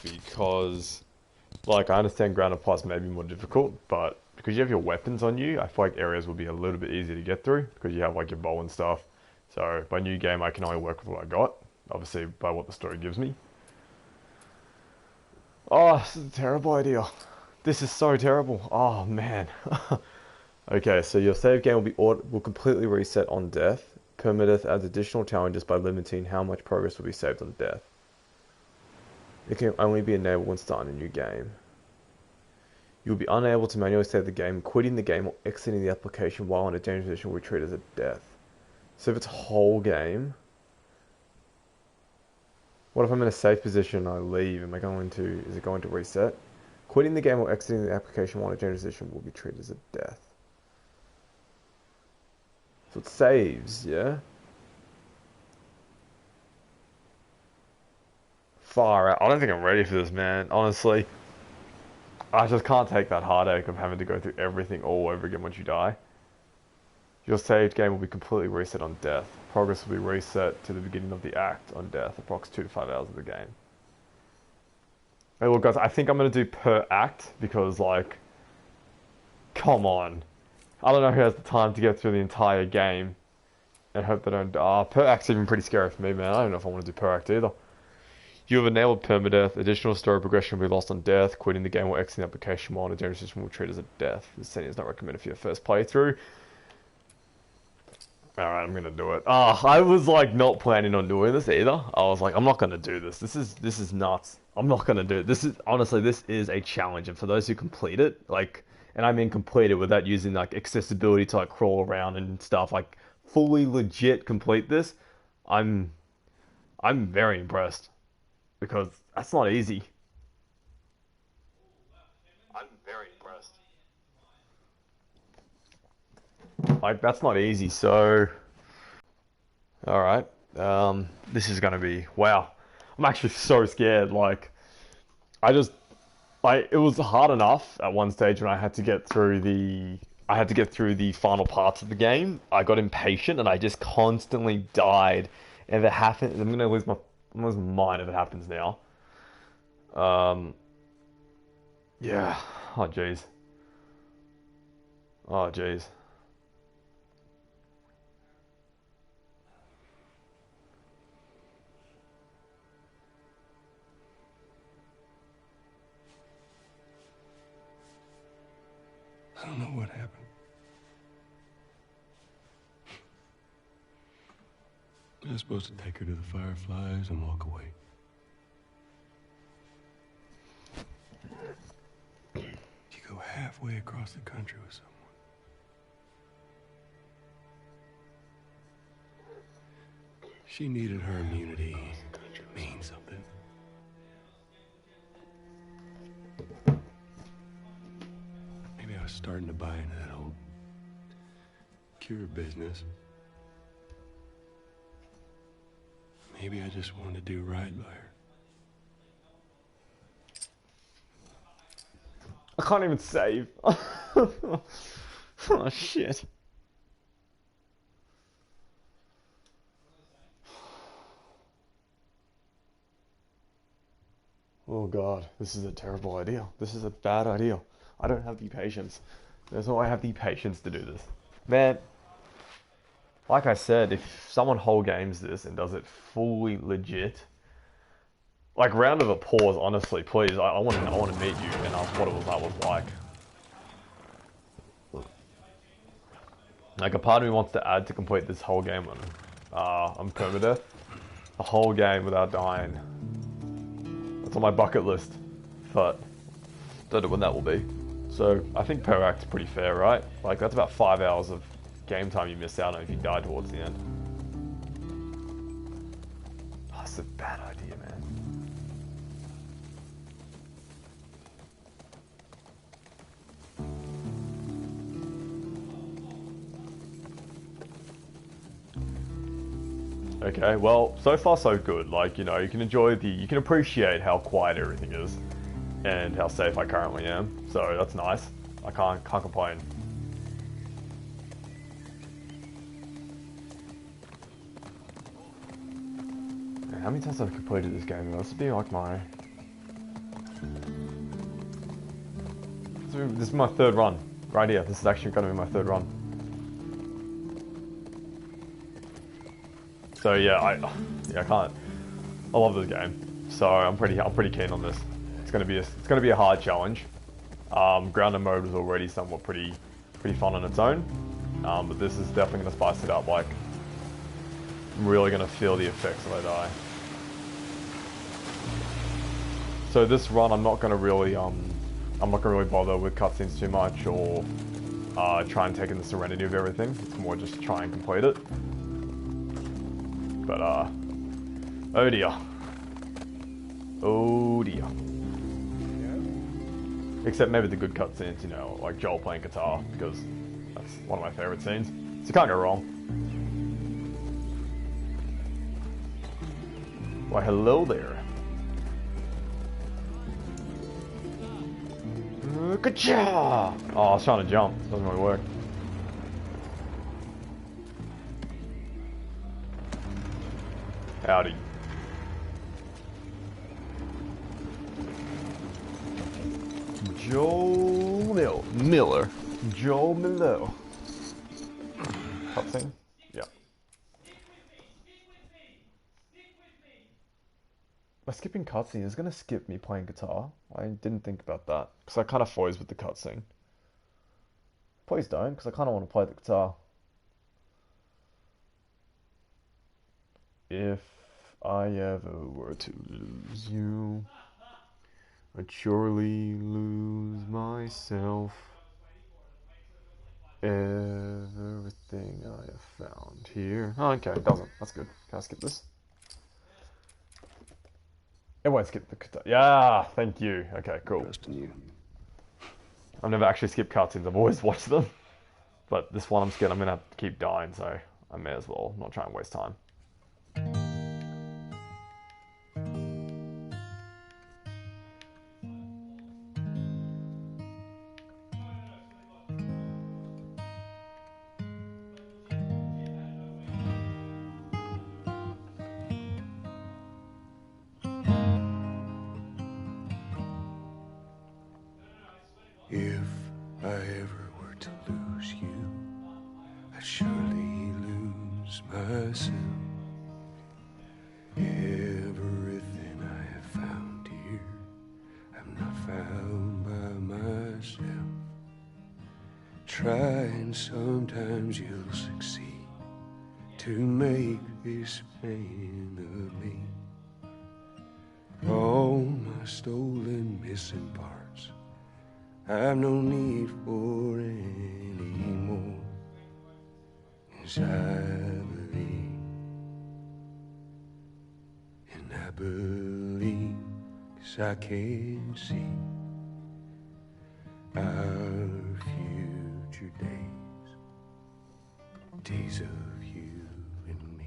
because, like, I understand grounded plus may be more difficult, but because you have your weapons on you, I feel like areas will be a little bit easier to get through because you have like your bow and stuff. So by new game, I can only work with what I got, obviously by what the story gives me. Oh, this is a terrible idea. This is so terrible. Oh man. Okay, so your save game will completely reset on death. Permadeath adds additional challenges by limiting how much progress will be saved on death. It can only be enabled when starting a new game. You will be unable to manually save the game, quitting the game, or exiting the application while in a dangerous position will be treated as a death. So if it's a whole game, what if I'm in a safe position and I leave? Is it going to reset? Quitting the game or exiting the application while in a dangerous position will be treated as a death. So it saves, yeah? Far out. I don't think I'm ready for this, man. Honestly, I just can't take that heartache of having to go through everything all over again once you die. Your saved game will be completely reset on death. Progress will be reset to the beginning of the act on death, approx 2 to 5 hours of the game. Hey, look, guys, I think I'm going to do per act because, like, come on. I don't know who has the time to get through the entire game and hope they don't die. Per act's even pretty scary for me, man. I don't know if I want to do per act either. You have enabled permadeath. Additional story progression will be lost on death. Quitting the game or exiting the application while in a dangerous system will be treated as a death. This setting is not recommended for your first playthrough. Alright, I'm gonna do it. I was like not planning on doing this either. I was like, I'm not gonna do this. This is nuts. I'm not gonna do it. This is honestly, this is a challenge, and for those who complete it, like, and I mean complete it without using like accessibility to like crawl around and stuff, like fully legit complete this, I'm I'm very impressed because that's not easy. I'm very impressed. Like that's not easy. So, all right, this is gonna be wow. I'm actually so scared. Like I just like it was hard enough at one stage when I had to get through the final parts of the game. I got impatient and I just constantly died. And if it happens, I'm gonna lose my mind if it happens now. Um, yeah. Oh jeez. Oh jeez. I don't know what happened. I was supposed to take her to the Fireflies and walk away. You go halfway across the country with someone. She needed her immunity to mean something. Maybe I was starting to buy into that whole cure business. Maybe I just wanted to do right by her. I can't even save. Oh shit. Oh god, this is a terrible idea. This is a bad idea. I don't have the patience. There's no I have the patience to do this. Man, like I said, if someone whole games this and does it fully legit, like round of applause, honestly, please. I want to meet you and ask what that was like. Like a part of me wants to add to complete this whole game on permadeath, a whole game without dying. That's on my bucket list, but don't know when that will be. So I think per act's pretty fair, right? Like that's about 5 hours of game time you miss out on if you die towards the end. Oh, that's a bad idea, man. Okay, well, so far so good. Like, you know, you can appreciate how quiet everything is and how safe I currently am. So that's nice. I can't complain. Man, how many times have I completed this game? This would be like my This is my third run. Right here. This is actually going to be my third run. So yeah, I can't. I love this game. So I'm pretty keen on this. It's gonna be a hard challenge. Grounded mode was already somewhat pretty fun on its own. But this is definitely gonna spice it up. Like, I'm really gonna feel the effects if I die. So this run, I'm not gonna really bother with cutscenes too much or try and take in the serenity of everything. It's more just try and complete it. But oh dear. Oh dear. Except maybe the good cutscenes, you know, like Joel playing guitar, because that's one of my favorite scenes. So you can't go wrong. Why, hello there. Ka-cha! Oh, I was trying to jump. Doesn't really work. Howdy. Joel Miller. Joel Miller. Cutscene? Yeah. By skipping cutscene, it's gonna skip me playing guitar. I didn't think about that, because I kind of froze with the cutscene. Please don't, because I kind of want to play the guitar. If I ever were to lose you, I'd surely lose myself. Everything I have found here. Oh, okay, it doesn't. That's good. Can I skip this? It won't skip the cutscene. Yeah, thank you. Okay, cool. Trusting you. I've never actually skipped cutscenes. I've always watched them. But this one I'm scared I'm going to have to keep dying, so I may as well not try and waste time. If I ever were to lose you, I'd surely lose myself. Everything I have found here, I'm not found by myself. Try and sometimes you'll succeed to make this man of me. All my stolen missing parts I've no need for any more. As I believe, and I believe, 'cause I can see our future days, days of you and me.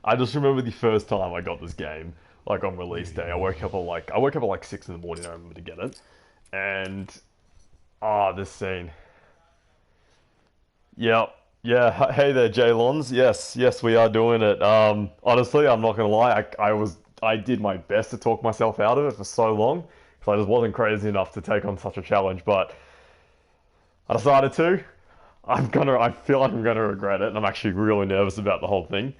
I just remember the first time I got this game, like on release day. I woke up at like 6 in the morning. I remember to get it, and this scene. Yep, yeah. Hey there, Jaylons. Yes, we are doing it. Honestly, I'm not gonna lie. I did my best to talk myself out of it for so long, because I just wasn't crazy enough to take on such a challenge. But I decided to. I feel like I'm gonna regret it, and I'm actually really nervous about the whole thing.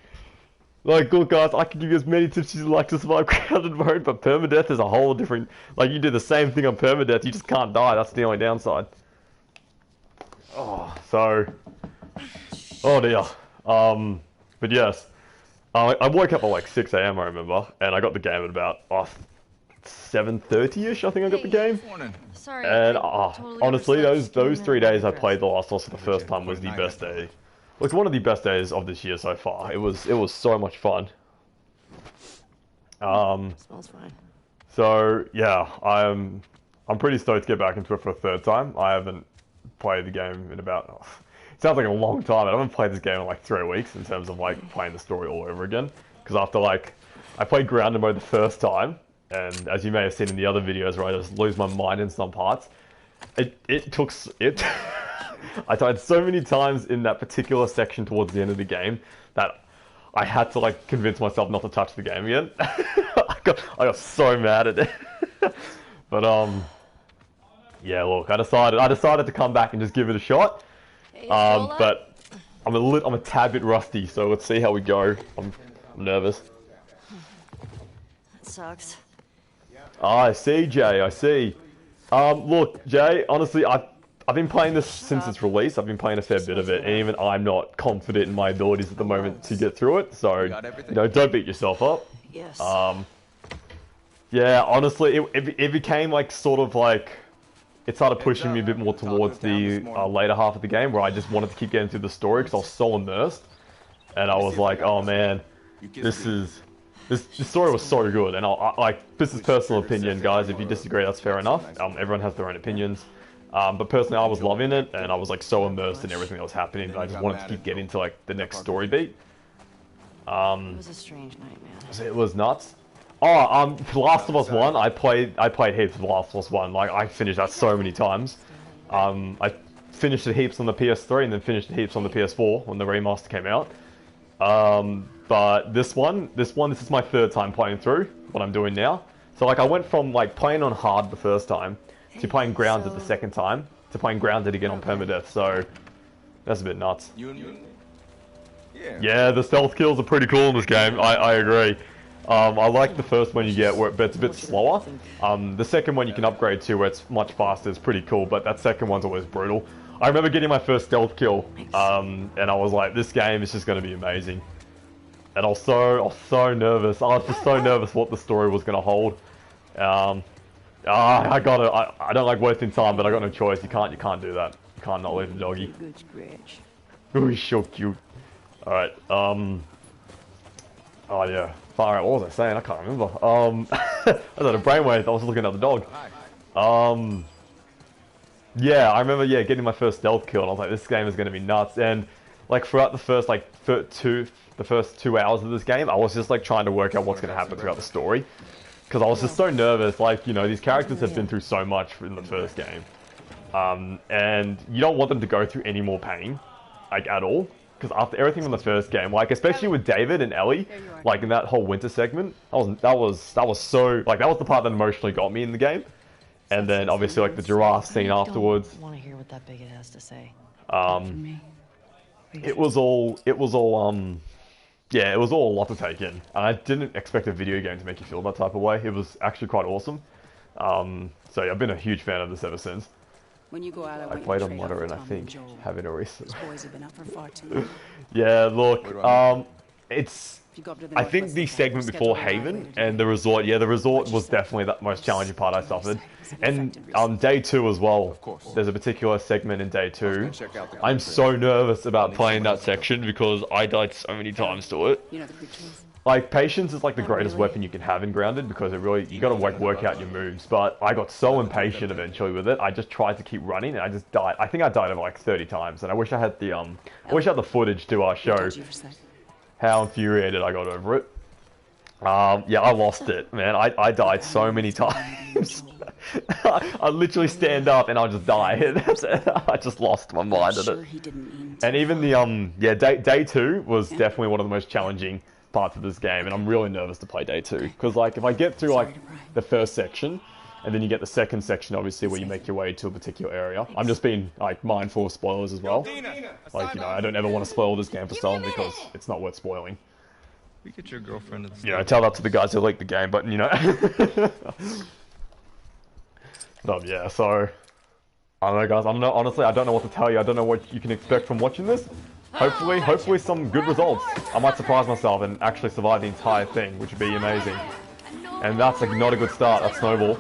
Like, look guys, I can give you as many tips as you like to survive crowded mode, but permadeath is a whole different... Like, you do the same thing on permadeath, you just can't die, that's the only downside. So... Oh dear. But yes. I woke up at like 6 AM, I remember, and I got the game at about 7:30ish, I think I got the game. Morning. Sorry. And totally honestly, overslept. those 3 days I played The Last of Us for the first time was the best day. It's one of the best days of this year so far. It was so much fun. Smells fine. So yeah, I'm pretty stoked to get back into it for a third time. I haven't played the game in about... it sounds like a long time. I haven't played this game in like 3 weeks in terms of like playing the story all over again. Because after like, I played grounded mode the first time, and as you may have seen in the other videos where I just lose my mind in some parts, it I died so many times in that particular section towards the end of the game that I had to like convince myself not to touch the game again. I got so mad at it. But yeah, look, I decided to come back and just give it a shot. But I'm a tad bit rusty, so let's see how we go. I'm nervous. That sucks. I see, Jay. I see. Look, Jay. Honestly, I've been playing this since its release. I've been playing a fair bit of it, and even I'm not confident in my abilities at the moment to get through it. So, you know, don't beat yourself up. Yes. Yeah, honestly, it became like sort of like it started pushing me a bit more towards the later half of the game, where I just wanted to keep getting through the story because I was so immersed, and I was like, oh man, this story was so good. And like, this is personal opinion, guys. If you disagree, that's fair enough. Everyone has their own opinions. But personally, I was loving it, and I was like so immersed in everything that was happening that I just wanted to keep getting to like the next story beat. It was a strange night, man. It was nuts. Oh, Last of Us 1, I played heaps of Last of Us 1. Like, I finished that so many times. I finished it heaps on the PS3 and then finished it heaps on the PS4 when the remaster came out. But this is my third time playing through what I'm doing now. So like, I went from like playing on hard the first time to playing grounded the second time to playing grounded again on permadeath. So that's a bit nuts. Yeah, the stealth kills are pretty cool in this game. I agree. I like the first one you get, but it's a bit slower. The second one you can upgrade to, where it's much faster, is pretty cool, but that second one's always brutal. I remember getting my first stealth kill, and I was like, this game is just going to be amazing. And I was so nervous. I was just so nervous what the story was going to hold. I don't like wasting time, but I got no choice. You can't do that. You can't not leave the doggy. Good scratch. Ooh, he's so cute. Alright, oh yeah. Far out, what was I saying? I can't remember. I was at a brainwave, I was looking at the dog. Yeah, I remember, getting my first stealth kill, and I was like, this game is going to be nuts. And, like, throughout the first, the first 2 hours of this game, I was just, like, trying to work out what's going to happen throughout the story. Because I was just so nervous, like, you know, these characters have been through so much in the first game. And you don't want them to go through any more pain, like, at all. Because after everything from the first game, like, especially with David and Ellie, like, in that whole winter segment, that was so, like, that was the part that emotionally got me in the game. And then, obviously, like, the giraffe scene afterwards. I want to hear what that bigot has to say. It was all a lot to take in. And I didn't expect a video game to make you feel that type of way. It was actually quite awesome. So yeah, I've been a huge fan of this ever since. When you go out, I played on moderate, I think, having a recent. Those boys have been up for far too long. Yeah, look, I think the segment before Haven and the resort, the resort was definitely the most challenging part I suffered. And day 2 as well, there's a particular segment in day 2. I'm so nervous about playing that section because I died so many times to it. Like, patience is like the greatest weapon you can have in Grounded, because it really, you gotta like work out your moves, but I got so impatient eventually with it, I just tried to keep running and I just died. I think I died over like 30 times, and I wish I had the footage to show how infuriated I got over it. Yeah, I lost it, man. I died so many times. I literally stand up and I'll just die. I just lost my mind at it. And even the, day 2 was definitely one of the most challenging parts of this game, and I'm really nervous to play day 2, because like, if I get through like the first section, and then you get the second section, obviously, where you make your way to a particular area. I'm just being like mindful of spoilers as well. Like, you know, I don't ever want to spoil this game for someone because it's not worth spoiling. We get your girlfriend. You know, tell that to the guys who leaked the game, but you know. But yeah, so I don't know, guys. Honestly, I don't know what to tell you. I don't know what you can expect from watching this. Hopefully some good results. I might surprise myself and actually survive the entire thing, which would be amazing. And that's like not a good start, that snowball.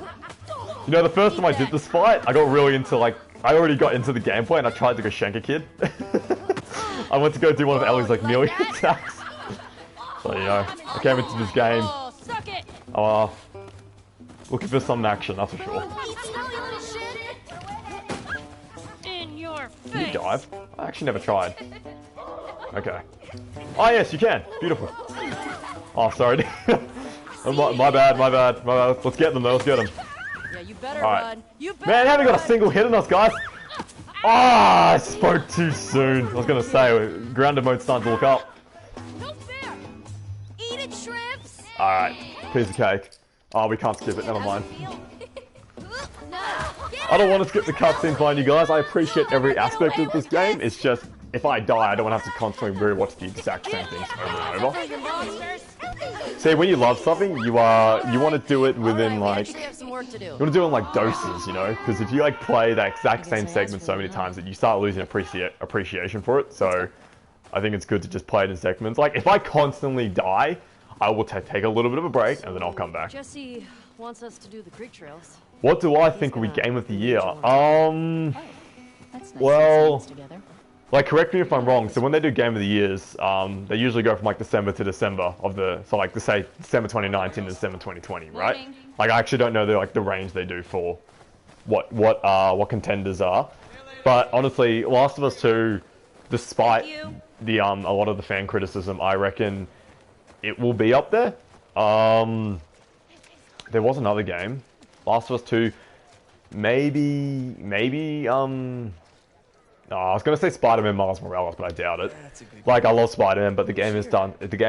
You know, the first time I did this fight, I got really into like, I already got into the gameplay and I tried to go shank a kid. I went to go do one of Ellie's like melee attacks. So you know, I came into this game. Looking for some action, that's for sure. Can you dive? I actually never tried. Okay. Oh yes, you can. Beautiful. Oh, sorry. my bad. Let's get them though, let's get them. Yeah, you better run. run. You better Man, they haven't got a single hit on us, guys. Ah, I spoke too soon. I was gonna say, grounded mode's starting to look up. No fair. Eat it, shrimps. Alright, piece of cake. Oh, we can't skip it, never mind. No. I don't want to skip the cutscenes, mind you guys. I appreciate every aspect of this game. It's just, if I die, I don't want to have to constantly rewatch the exact same things over and over. See, when you love something, you want to do it within, like, you want to do it in, like, doses, you know? Because if you, like, play that exact same segment so many times, that you start losing appreciation for it. So, I think it's good to just play it in segments. Like, if I constantly die, I will take a little bit of a break, and then I'll come back. Jesse wants us to do the creek trails. What do I think will be Game of the Year? That's nice. Well, like, correct me if I'm wrong. So when they do Game of the Years, they usually go from like December to December of the, so like, say December 2019 to December 2020, right? Like, I actually don't know the range they do for what contenders are. But honestly, Last of Us 2, despite the a lot of the fan criticism, I reckon it will be up there. There was another game. Last of Us 2, maybe, I was gonna say Spider-Man Miles Morales, but I doubt it. Like, I love Spider-Man, but the game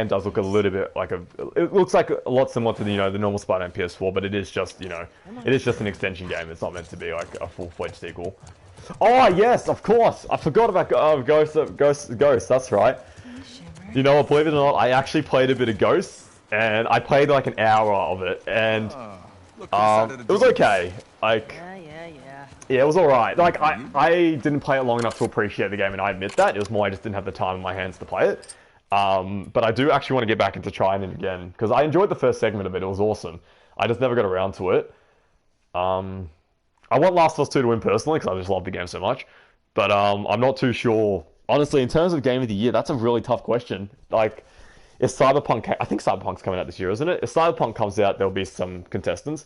does look a little bit like it looks like a lot similar to the, you know, the normal Spider-Man PS4, but it is just, you know, it is just an extension game. It's not meant to be like a full-fledged sequel. Oh yes, of course! I forgot about Ghost, that's right. You know what, believe it or not, I actually played a bit of Ghost, and I played like an hour of it, and it was okay. Like, yeah, it was alright. Like, I didn't play it long enough to appreciate the game, and I admit that. It was more I just didn't have the time in my hands to play it. But I do actually want to get back into trying it again, because I enjoyed the first segment of it. It was awesome. I just never got around to it. I want Last of Us 2 to win personally, because I just love the game so much. But I'm not too sure. Honestly, in terms of Game of the Year, that's a really tough question. Like, if Cyberpunk... I think Cyberpunk's coming out this year, isn't it? If Cyberpunk comes out, there'll be some contestants.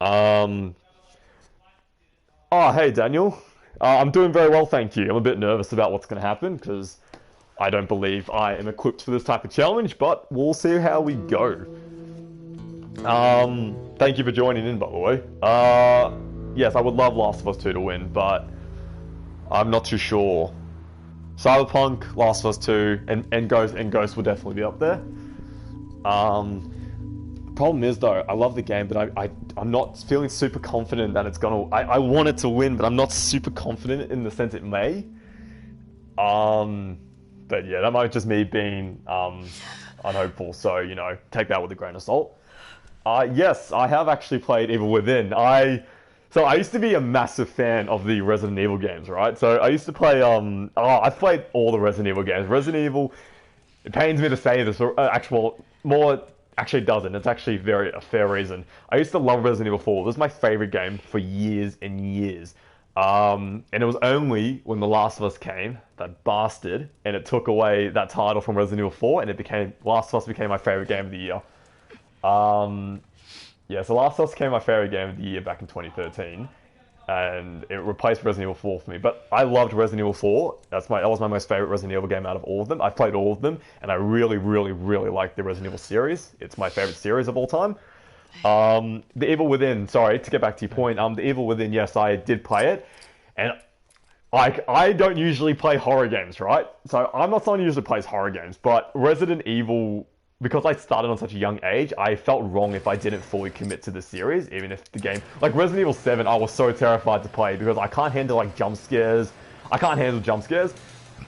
Oh, hey, Daniel. I'm doing very well, thank you. I'm a bit nervous about what's going to happen, because I don't believe I am equipped for this type of challenge, but we'll see how we go. Thank you for joining in, by the way. Yes, I would love Last of Us 2 to win, but I'm not too sure. Cyberpunk, Last of Us 2, and Ghost will definitely be up there. Problem is, though, I love the game, but I'm not feeling super confident that it's gonna... I want it to win, but I'm not super confident in the sense it may. But yeah, that might just me being unhopeful, so, you know, take that with a grain of salt. Yes, I have actually played Evil Within. So I used to be a massive fan of the Resident Evil games, right? So I used to play, I've played all the Resident Evil games. Resident Evil, it pains me to say this, actually it doesn't. It's actually a fair reason. I used to love Resident Evil 4. This was my favorite game for years and years. And it was only when The Last of Us came, that bastard, and it took away that title from Resident Evil 4, and Last of Us became my favorite game of the year. Yeah, so Last of Us became my favorite game of the year back in 2013, and it replaced Resident Evil 4 for me. But I loved Resident Evil 4. That was my most favorite Resident Evil game out of all of them. I've played all of them, and I really, really, really like the Resident Evil series. It's my favorite series of all time. The Evil Within, sorry, to get back to your point, the Evil Within, yes, I did play it, and I don't usually play horror games, right? So I'm not someone who usually plays horror games, but Resident Evil... Because I started on such a young age, I felt wrong if I didn't fully commit to the series, even if the game... Like, Resident Evil 7, I was so terrified to play, because I can't handle, like, jump scares. I can't handle jump scares.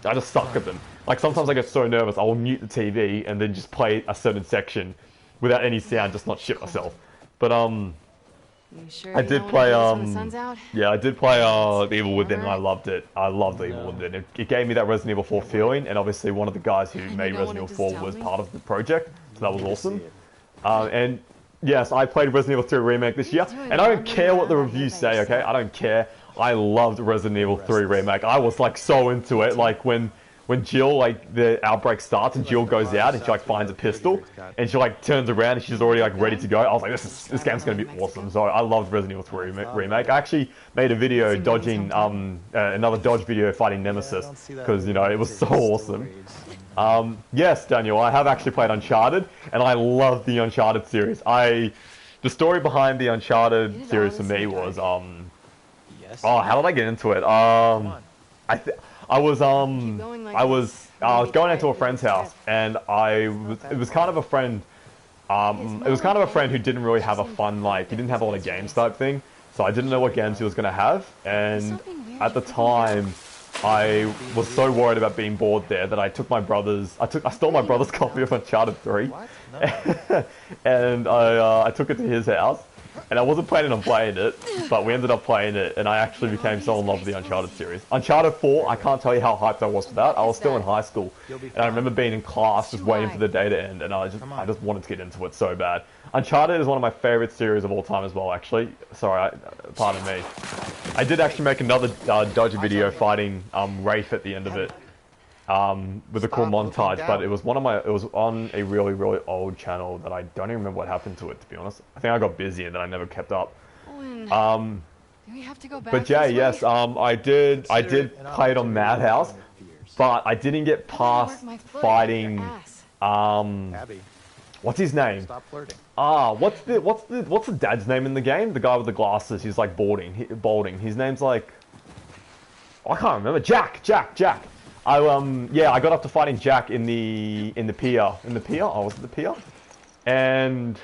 I just suck at them. Like, sometimes I get so nervous, I will mute the TV, and then just play a certain section without any sound, just not shit myself. But, Sure I did play, yeah, I did play, The Evil Within, and I loved it. I loved The Evil Within. It gave me that Resident Evil 4 feeling, and obviously one of the guys who made Resident Evil 4 was part of the project, so that was awesome. And, yes, I played Resident Evil 3 Remake this year, and I don't care what the reviews say, okay? I don't care. I loved Resident Evil 3 Remake. I was, like, so into it, like, when Jill, like, the outbreak starts and Jill goes out and she, like, finds a pistol and she, like, turns around and she's already, like, ready to go. I was like, this game's gonna be awesome. So I loved Resident Evil 3 Remake. I actually made a video dodging, another dodge video fighting Nemesis because, you know, it was so awesome. Yes, Daniel, I have actually played Uncharted and I love the Uncharted series. The story behind the Uncharted series for me was, guess. Oh, how did I get into it? I th I was going like I was this. I was Maybe going try into a it friend's with house, Ted. and it was kind of a friend. It was kind of a friend who didn't really have a fun, like, he didn't have a lot of games type thing, so I didn't know what games he was gonna have, and at the time, I was so worried about being bored there that I took my brother's, I stole my brother's copy of Uncharted 3, What? No. and I took it to his house, and I wasn't planning on playing it, but we ended up playing it, and I actually became so in love with the Uncharted series. Uncharted 4, I can't tell you how hyped I was for that. I was still in high school, and I remember being in class just waiting for the day to end, and I just wanted to get into it so bad. Uncharted is one of my favorite series of all time as well, actually. Sorry, pardon me. I did actually make another Dodger video fighting Rafe at the end of it. With a cool montage, but it was it was on a really, really old channel that I don't even remember what happened to it, to be honest. I think I got busy and then I never kept up. Do we have to go back But Jay, this yes, way? I did play it on Madhouse, but I didn't get past Work my foot fighting, up your ass. Abby, what's his name? stop flirting. What's the dad's name in the game? The guy with the glasses, he's like balding. His name's like, I can't remember. Jack. Yeah, I got up to fighting Jack in the pier. Oh, was it the pier? And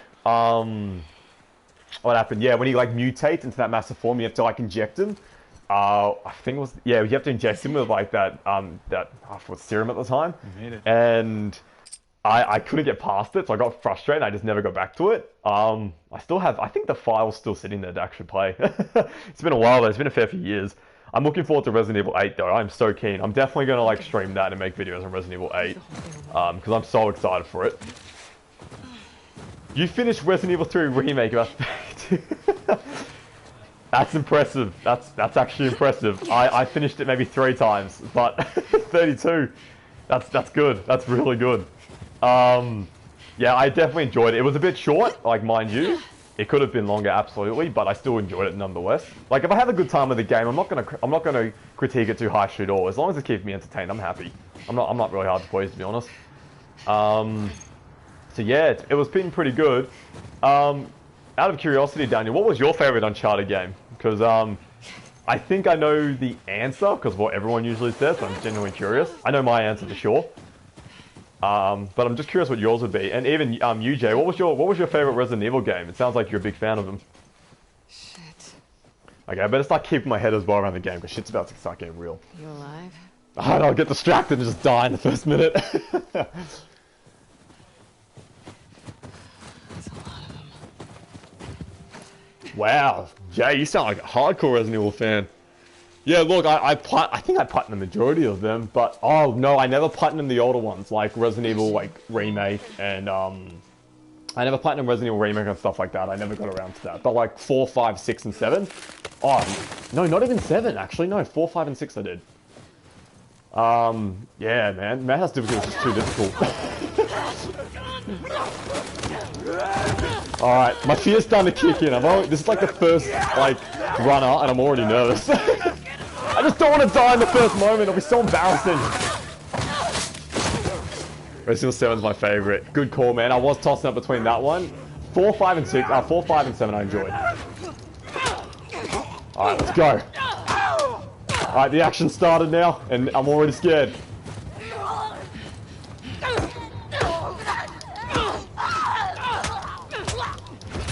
what happened? Yeah, when he like mutates into that massive form, you have to like inject him. I think it was, yeah, you have to inject him with like that serum at the time. You made it. And I couldn't get past it, so I got frustrated. I just never got back to it. I think the file's still sitting there to actually play. It's been a while though. It's been a fair few years. I'm looking forward to Resident Evil 8 though. I'm so keen. I'm definitely gonna like stream that and make videos on Resident Evil 8 because I'm so excited for it. You finished Resident Evil 3 remake about 32. That's impressive. That's actually impressive. I finished it maybe 3 times, but 32. That's good. That's really good. Yeah, I definitely enjoyed it. It was a bit short, like mind you. It could have been longer, absolutely, but I still enjoyed it nonetheless. Like if I have a good time with the game, I'm not gonna critique it too harshly at all. As long as it keeps me entertained, I'm happy. I'm not really hard to please, to be honest. So yeah, it was been pretty good. Out of curiosity, Daniel, what was your favorite Uncharted game? Because I think I know the answer, because what everyone usually says, but I'm genuinely curious. I know my answer for sure. But I'm just curious what yours would be. And even you, Jay, what was your favorite Resident Evil game? It sounds like you're a big fan of them. Shit. Okay, I better start keeping my head as well around the game, because shit's about to start getting real. You alive? I'll get distracted and just die in the first minute. That's a lot of them. Wow, Jay, you sound like a hardcore Resident Evil fan. Yeah, look, I think I platinumed the majority of them, but oh no, I never platinumed the older ones, like Resident Evil like remake and I never platinumed Resident Evil remake and stuff like that. I never got around to that. But like 4, 5, 6, and 7. Oh no, not even 7 actually. No, 4, 5, and 6 I did. Yeah, man, Madhouse difficulty is just too difficult. Alright, my fear's starting to kick in. This is like the first, like, runner, and I'm already nervous. I just don't want to die in the first moment. It'll be so embarrassing. Resident Evil 7 is my favorite. Good call, man. I was tossing up between that one. 4, 5, and 6. 4, 5, and 7 I enjoyed. Alright, let's go. Alright, the action started now, and I'm already scared.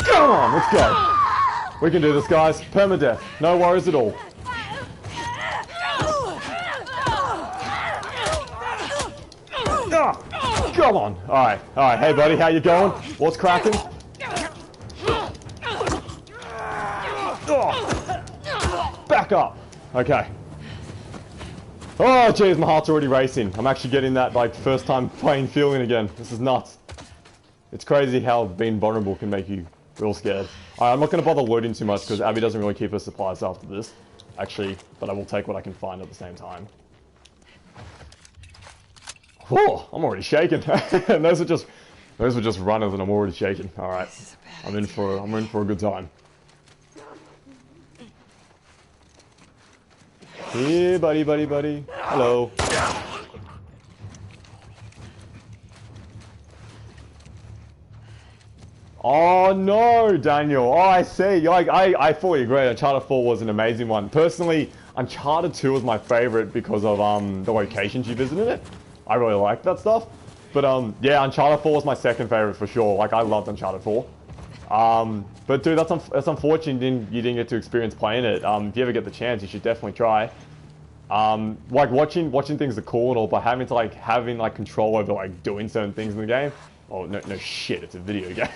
Come on, let's go. We can do this, guys. Permadeath. No worries at all. Come on. Alright. Alright, hey buddy, how you going? What's cracking? Back up. Okay. Oh, jeez, my heart's already racing. I'm actually getting that, like, first time playing feeling again. This is nuts. It's crazy how being vulnerable can make you real scared. Alright, I'm not going to bother looting too much because Abby doesn't really keep her supplies after this. Actually, but I will take what I can find at the same time. Oh, I'm already shaking. And those were just runners and I'm already shaking. Alright. I'm in for a good time. Hey, buddy. Hello. Oh no, Daniel. Oh, I see. I fully agree. Uncharted 4 was an amazing one. Personally, Uncharted 2 was my favorite because of the locations you visited it. I really liked that stuff. But yeah, Uncharted 4 was my second favorite for sure. Like I loved Uncharted 4. But dude, that's unfortunate you didn't get to experience playing it. If you ever get the chance, you should definitely try. Like watching things are cool and all, but having control over like doing certain things in the game. Oh no shit! It's a video game.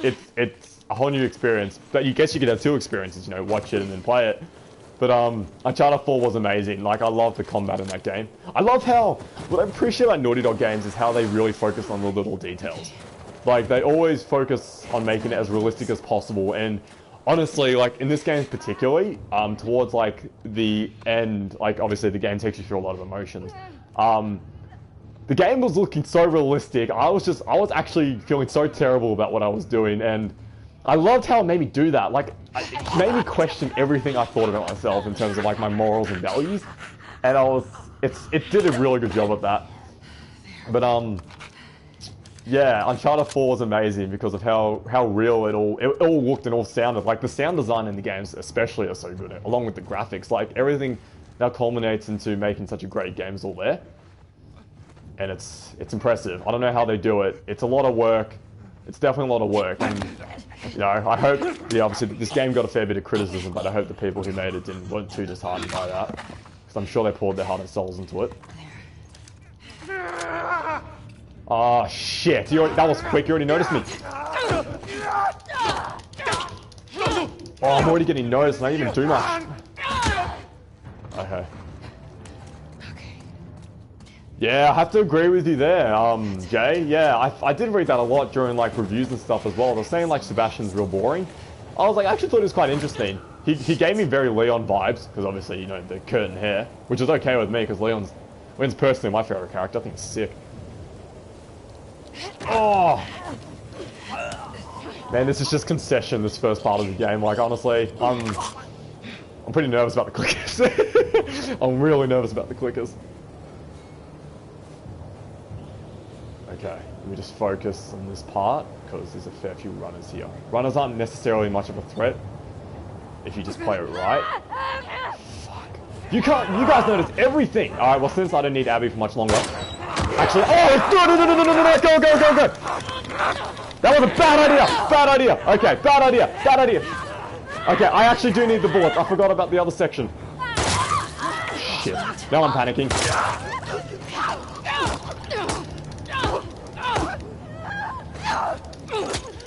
It's a whole new experience. But you guess you could have two experiences. You know, watch it and then play it. But Uncharted 4 was amazing. Like I love the combat in that game. I love how what I appreciate about Naughty Dog games is how they really focus on the little details. Like they always focus on making it as realistic as possible. And honestly, like in this game particularly, towards like the end, like obviously the game takes you through a lot of emotions. The game was looking so realistic. I was actually feeling so terrible about what I was doing, and I loved how it made me do that. Like, it made me question everything I thought about myself in terms of like my morals and values, and it did a really good job of that. But yeah, Uncharted 4 was amazing because of how real it all looked and all sounded. Like the sound design in the games especially are so good, along with the graphics. Like everything now culminates into making such a great game is all there. And it's impressive. I don't know how they do it. It's a lot of work. It's definitely a lot of work. And you know, I hope, yeah, obviously this game got a fair bit of criticism, but I hope the people who made it weren't too disheartened by that, because I'm sure they poured their heart and souls into it. Oh shit! That was quick. You already noticed me. Oh, I'm already getting noticed, and I didn't even do much. Okay. Yeah, I have to agree with you there, Jay. Yeah, I did read that a lot during like reviews and stuff as well. They're saying like Sebastian's real boring. I was like, I actually thought it was quite interesting. He gave me very Leon vibes, because obviously, you know, the curtain hair, which is okay with me, because Leon's personally my favorite character. I think he's sick. Oh! Man, this is just concession, this first part of the game. Like, honestly, I'm pretty nervous about the clickers. I'm really nervous about the clickers. Okay, let me just focus on this part, because there's a fair few runners here. Runners aren't necessarily much of a threat, if you just play it right. Fuck. You guys notice everything! Alright, well since I don't need Abby for much longer. Actually, oh, no, go! That was a bad idea! Okay, bad idea! Okay, I actually do need the bullets, I forgot about the other section. Shit, now I'm panicking.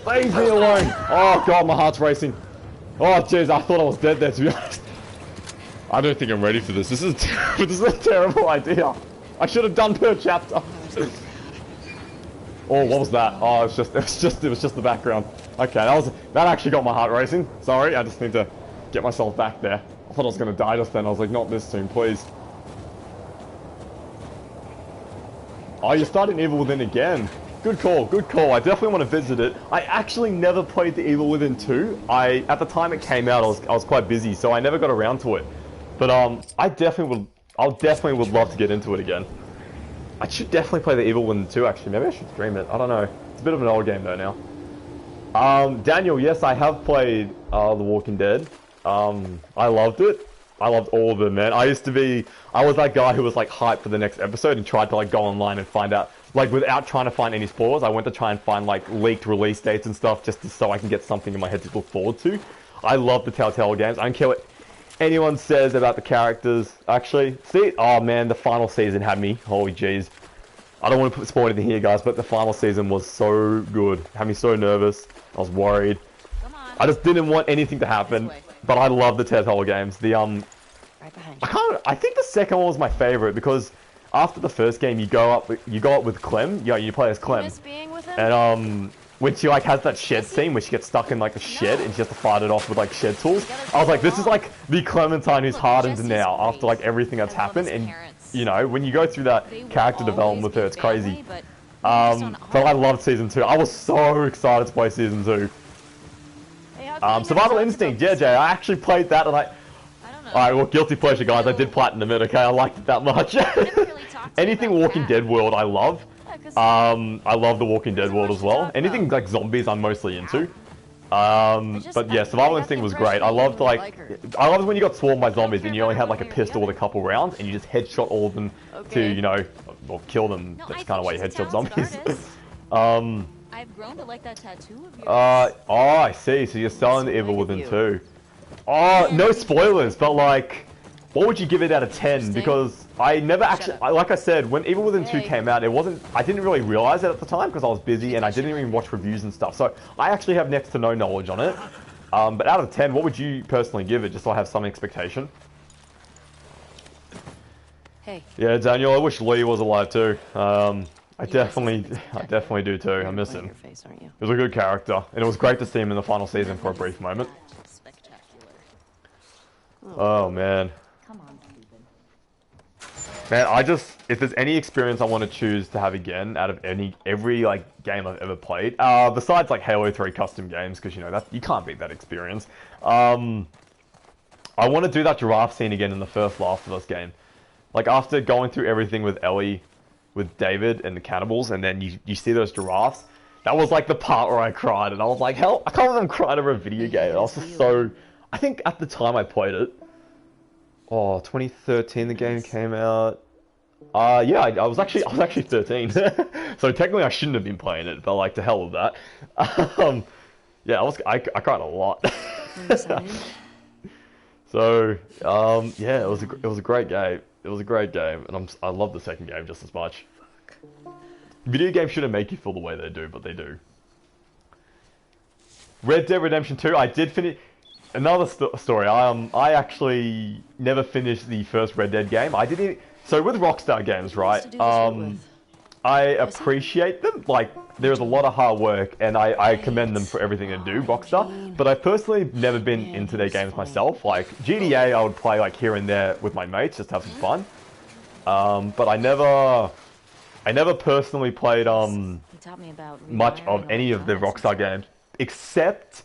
Leave me alone! Oh god, my heart's racing. Oh jeez, I thought I was dead there, to be honest. I don't think I'm ready for this. This is a terrible idea. I should have done per chapter. Oh, what was that? Oh, it was just the background. Okay, that actually got my heart racing. Sorry, I just need to get myself back there. I thought I was gonna die just then. I was like, not this soon, please. Oh, you're starting Evil Within again. Good call, good call. I definitely want to visit it. I actually never played the Evil Within 2. At the time it came out, I was quite busy, so I never got around to it. But I definitely would love to get into it again. I should definitely play the Evil Within 2 actually. Maybe I should stream it. I don't know. It's a bit of an old game though now. Daniel, yes, I have played The Walking Dead. I loved it. I loved all of them, man. I was that guy who was like hyped for the next episode and tried to like go online and find out, like without trying to find any spoilers, I went to try and find like leaked release dates and stuff just so I can get something in my head to look forward to. I love the Telltale games. I don't care what anyone says about the characters. Actually, see, oh man, the final season had me. Holy jeez. I don't want to spoil anything here, guys, but the final season was so good. It had me so nervous. I was worried. I just didn't want anything to happen. But I love the Telltale games. The Right behind you. I think the second one was my favorite because after the first game you go up with Clem. Yeah, you play as Clem. Miss being with him? And when she like has that shed scene where she gets stuck in like the shed and she has to fight it off with like shed tools. I was like, this is like the Clementine who's hardened now after like everything that's happened. And you know, when you go through that character development with her, it's crazy. But I loved season 2. I was so excited to play season 2. Survival Instinct, yeah, Jay. I actually played that and Alright, well, guilty pleasure, guys. I did platinum it, okay? I liked it that much. Anything Walking Dead world, I love. I love the Walking Dead world as well. Anything like zombies, I'm mostly into. But yeah, Survival Instinct was great. I loved when you got swarmed by zombies and you only had like a pistol with a couple rounds and you just headshot all of them to, you know, or kill them. That's kind of why you headshot zombies. I've grown to like that tattoo of yours. Oh, I see. So you're selling the Evil Within 2. Oh, no spoilers, but like, what would you give it out of 10? Because I never actually, like I said, when Evil Within 2 came out, I didn't really realize it at the time because I was busy and I didn't even watch reviews and stuff. So I actually have next to no knowledge on it. But out of 10, what would you personally give it, just so I have some expectation? Hey. Yeah, Daniel, I wish Lee was alive too. I definitely do too. I miss him. He was a good character, and it was great to see him in the final season for a brief moment. Oh man. Come on, Man, if there's any experience I want to choose to have again out of every like game I've ever played, besides like Halo 3 custom games, because you know that you can't beat that experience. I want to do that giraffe scene again in the first Last of Us game. Like after going through everything with Ellie, with David and the cannibals, and then you see those giraffes. That was like the part where I cried, and I was like, hell, I can't even cry over a video game. I was just so. I think at the time I played it. Oh, 2013 the game came out. Yeah, I was actually 13. So technically I shouldn't have been playing it, but like to hell with that. Yeah, I cried a lot. So, yeah, it was a great game. It was a great game, and I love the second game just as much. Video games shouldn't make you feel the way they do, but they do. Red Dead Redemption 2, I did finish. Another story. I actually never finished the first Red Dead game. I didn't. So with Rockstar games, right? I appreciate them. Like there's a lot of hard work, and I commend them for everything they do, Rockstar. But I personally never been into their games myself. Like GTA, I would play like here and there with my mates, just to have some fun. But I never personally played much of any of the Rockstar games, except.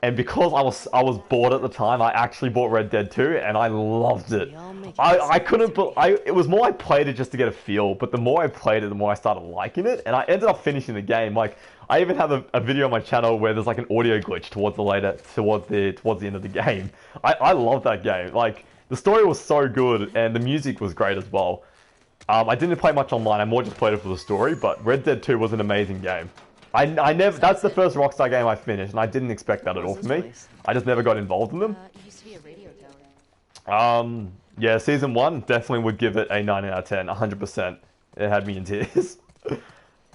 And because I was bored at the time, I actually bought Red Dead 2, and I loved it. I couldn't, it was more I played it just to get a feel, but the more I played it, the more I started liking it, and I ended up finishing the game. Like, I even have a video on my channel where there's like an audio glitch towards the end of the game. I love that game. Like, the story was so good, and the music was great as well. I didn't play much online, I more just played it for the story, but Red Dead 2 was an amazing game. I never. That's the first Rockstar game I finished, and I didn't expect that at all from me. I just never got involved in them. Yeah, season 1 definitely would give it a 9 out of 10, 100%. It had me in tears.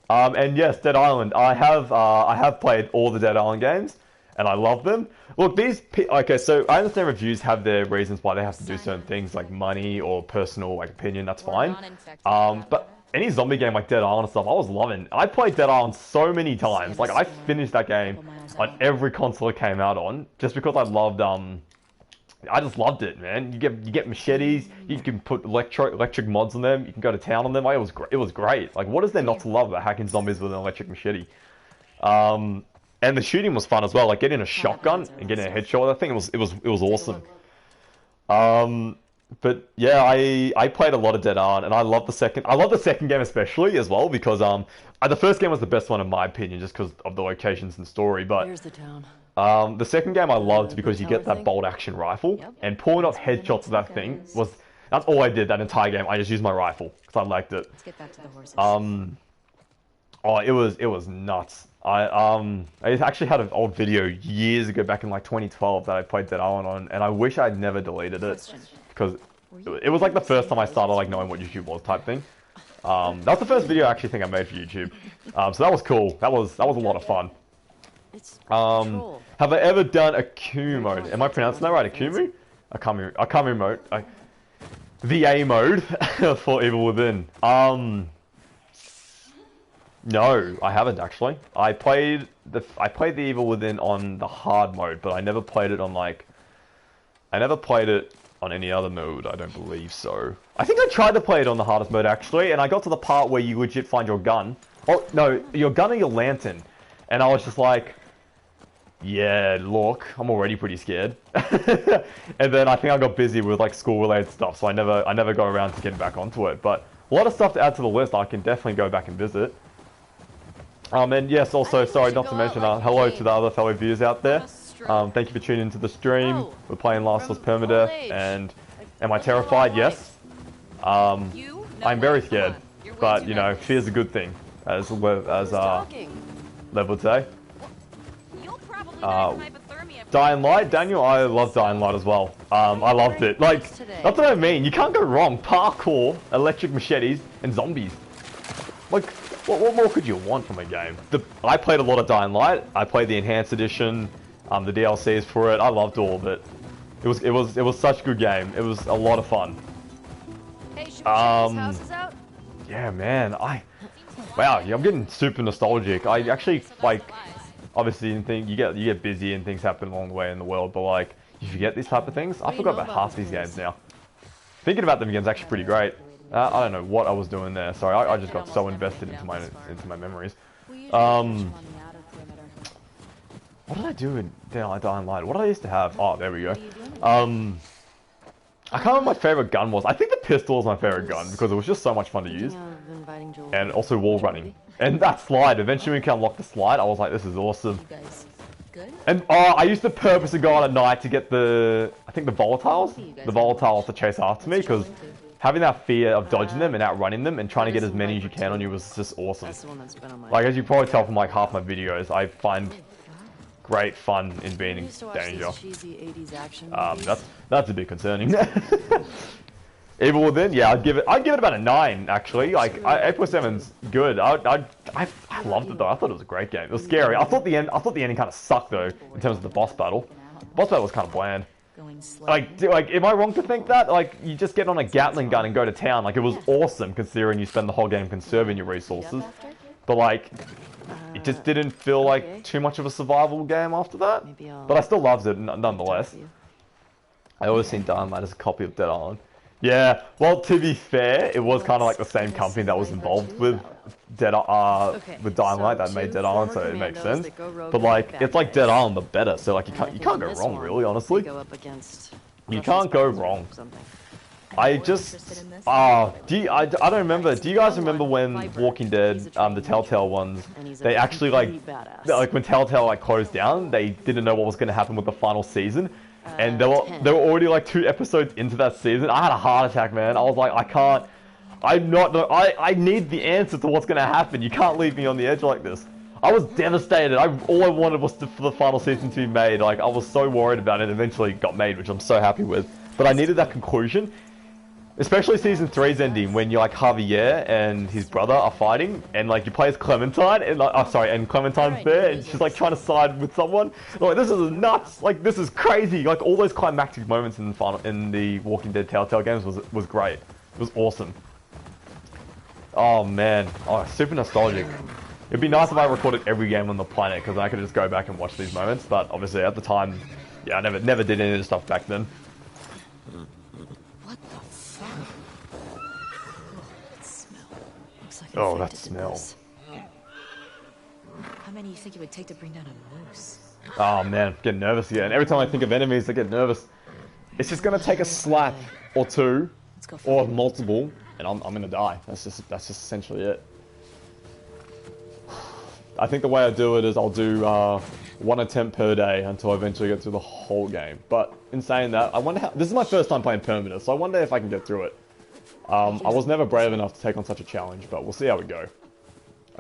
And yes, Dead Island. I have played all the Dead Island games, and I love them. Look, okay, so I understand reviews have their reasons why they have to do certain things, like money or personal like opinion. That's fine. But any zombie game like Dead Island and stuff, I was loving. I played Dead Island so many times. Like I finished that game on every console it came out on, just because I loved. I just loved it, man. You get machetes. You can put electric mods on them. You can go to town on them. It was great. Like what is there not to love about hacking zombies with an electric machete? And the shooting was fun as well. Like getting a shotgun and getting a headshot with that thing. It was awesome. But yeah, I played a lot of Dead Island, and I love the second game especially as well because the first game was the best one in my opinion just because of the locations and story. But Here's the town. The second game I loved because you get that bolt action rifle and pulling off headshots of that thing that's all I did that entire game. I just used my rifle because I liked it. Let's get back to the horses. Oh, it was nuts. I actually had an old video years ago back in like 2012 that I played Dead Island on, and I wish I'd never deleted it. Because it was like the first time I started like knowing what YouTube was type thing. That was the first video I actually think I made for YouTube. So that was cool. That was a lot of fun. Have I ever done a Q mode? Am I pronouncing that right? A Kumu? A Kamu mode. VA mode for Evil Within. No, I haven't actually. I played the Evil Within on the hard mode, but I never played it on on any other mode, I don't believe so. I think I tried to play it on the hardest mode actually, and I got to the part where you legit find your gun. Oh, no, your gun or your lantern. And I was just like, yeah, look, I'm already pretty scared. And then I think I got busy with like school related stuff, so I never got around to getting back onto it. But A lot of stuff to add to the list. I can definitely go back and visit. And yes, also, sorry not to mention, hello to the other fellow viewers out there. Thank you for tuning into the stream. We're playing Last of Us Permadeath, and am I terrified? Yes. I'm very scared, but you know, fear's a good thing, as Lev would say. Dying Light, Daniel, I love Dying Light as well. I loved it. Like, that's what I mean. You can't go wrong. Parkour, electric machetes, and zombies. Like, what more could you want from a game? I played a lot of Dying Light. I played the Enhanced Edition, the DLCs for it. I loved all of it. It was such a good game. It was a lot of fun. Hey, should we check these houses out? Yeah, man. Wow, yeah, I'm getting super nostalgic. I actually like. Obviously, you get busy and things happen along the way in the world, but like you forget these type of things. I forgot about half these games now. Thinking about them again is actually pretty great. I don't know what I was doing there. Sorry, I just got so invested into my memories. What did I do in Dying Light? What did I used to have? Oh, there we go. I can't remember what my favorite gun was. I think the pistol was my favorite gun because it was just so much fun to use. And also wall running. And that slide, eventually we can unlock the slide, I was like, this is awesome. And I used to purposely go out at night to get I think the volatiles? The volatiles to chase after me, because having that fear of dodging them and outrunning them and trying to get as many as you can on you was just awesome. Like, as you probably tell from like half my videos, I find great fun in being in danger. That's a bit concerning. Evil Within, yeah, I'd give it about a 9 actually. Like 8.7's good. I loved it though. I thought it was a great game. It was scary. I thought the ending kind of sucked though in terms of the boss battle. Boss battle was kind of bland. Like am I wrong to think that? Like you just get on a Gatling gun and go to town. Like it was awesome considering you spend the whole game conserving your resources. But like it just didn't feel like too much of a survival game after that. But I still loved it nonetheless. I always seen Dying Light as a copy of Dead Island. Yeah, well, to be fair, it was kind of like the same company that was involved with Dying Light that made Dead Island, so it makes sense. But like, it's like Dead Island but better, so like you can't go wrong, really, honestly. You can't go wrong. I don't remember. Do you guys remember when Walking Dead, the Telltale ones, they actually like when Telltale like closed down, they didn't know what was going to happen with the final season. And they were already like 2 episodes into that season. I had a heart attack, man. I was like, I need the answer to what's going to happen. You can't leave me on the edge like this. I was devastated. All I wanted was for the final season to be made. Like, I was so worried about it. Eventually it got made, which I'm so happy with. But I needed that conclusion. Especially season 3's ending when you're like Javier and his brother are fighting and like you play as Clementine and like, and Clementine's there and she's like trying to side with someone. Like this is nuts. Like this is crazy. Like all those climactic moments in the Walking Dead Telltale games was great. It was awesome. Oh man. Oh, super nostalgic. It'd be nice if I recorded every game on the planet because I could just go back and watch these moments. But obviously at the time, yeah, I never did any of this stuff back then. Oh, that smell. How many do you think it would take to bring down a moose? Oh man, I'm getting nervous again. Every time I think of enemies, I get nervous. It's just gonna take a slap or two, or multiple, and I'm gonna die. That's just essentially it. I think the way I do it is I'll do 1 attempt per day until I eventually get through the whole game. But in saying that, I wonder how. This is my first time playing Permadeath, so I wonder if I can get through it. I was never brave enough to take on such a challenge, but we'll see how we go.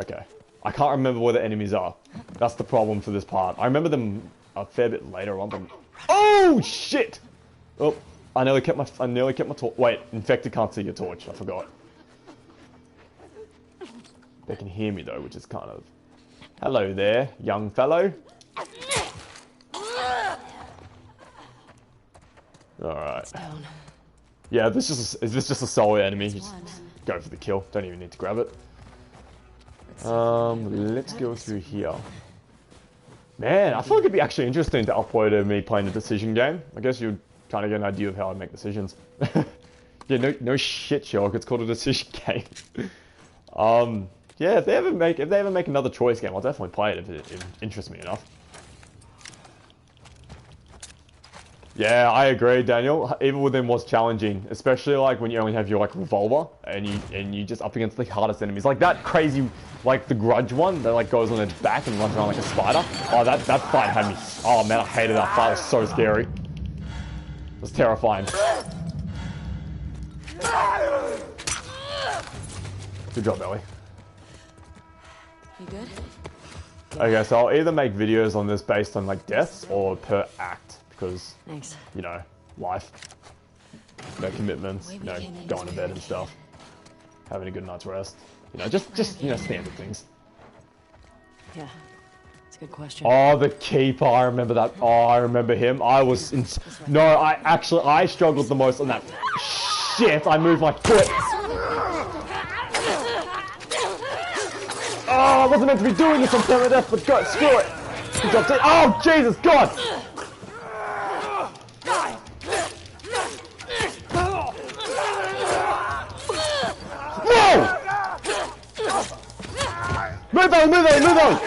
Okay. I can't remember where the enemies are. That's the problem for this part. I remember them a fair bit later on, but... Oh, shit! Oh, I nearly kept my torch. Wait, infected can't see your torch. I forgot. They can hear me, though, which is kind of... Hello there, young fellow. Alright. Yeah, is this just a solo enemy? Just go for the kill. Don't even need to grab it. Let's go through here. Man, I thought it'd be actually interesting to upload me playing a decision game. I guess you'd kind of get an idea of how I make decisions. Yeah, no shit, Sherlock. It's called a decision game. Yeah, if they ever make another choice game, I'll definitely play it if it interests me enough. Yeah, I agree, Daniel. Even within what's challenging, especially like when you only have your like revolver and you just up against the hardest enemies, like that crazy, like the Grudge one that like goes on its back and runs around like a spider. Oh, that fight had me. Oh man, I hated that fight. It was so scary. It was terrifying. Good job, Ellie. You good? Okay, so I'll either make videos on this based on like deaths or per act because Thanks. you know, life, no commitments, you know, going to bed and stuff, having a good night's rest, you know, just you know, standard things. Yeah, it's a good question. Oh, the keeper, I remember that. Oh, I remember him. No, I struggled the most on that. Shit, I moved my foot. Oh, I wasn't meant to be doing this on Permadeath, but God, screw it. Good job, team. Oh, Jesus, God. No! Move on, move on, move on!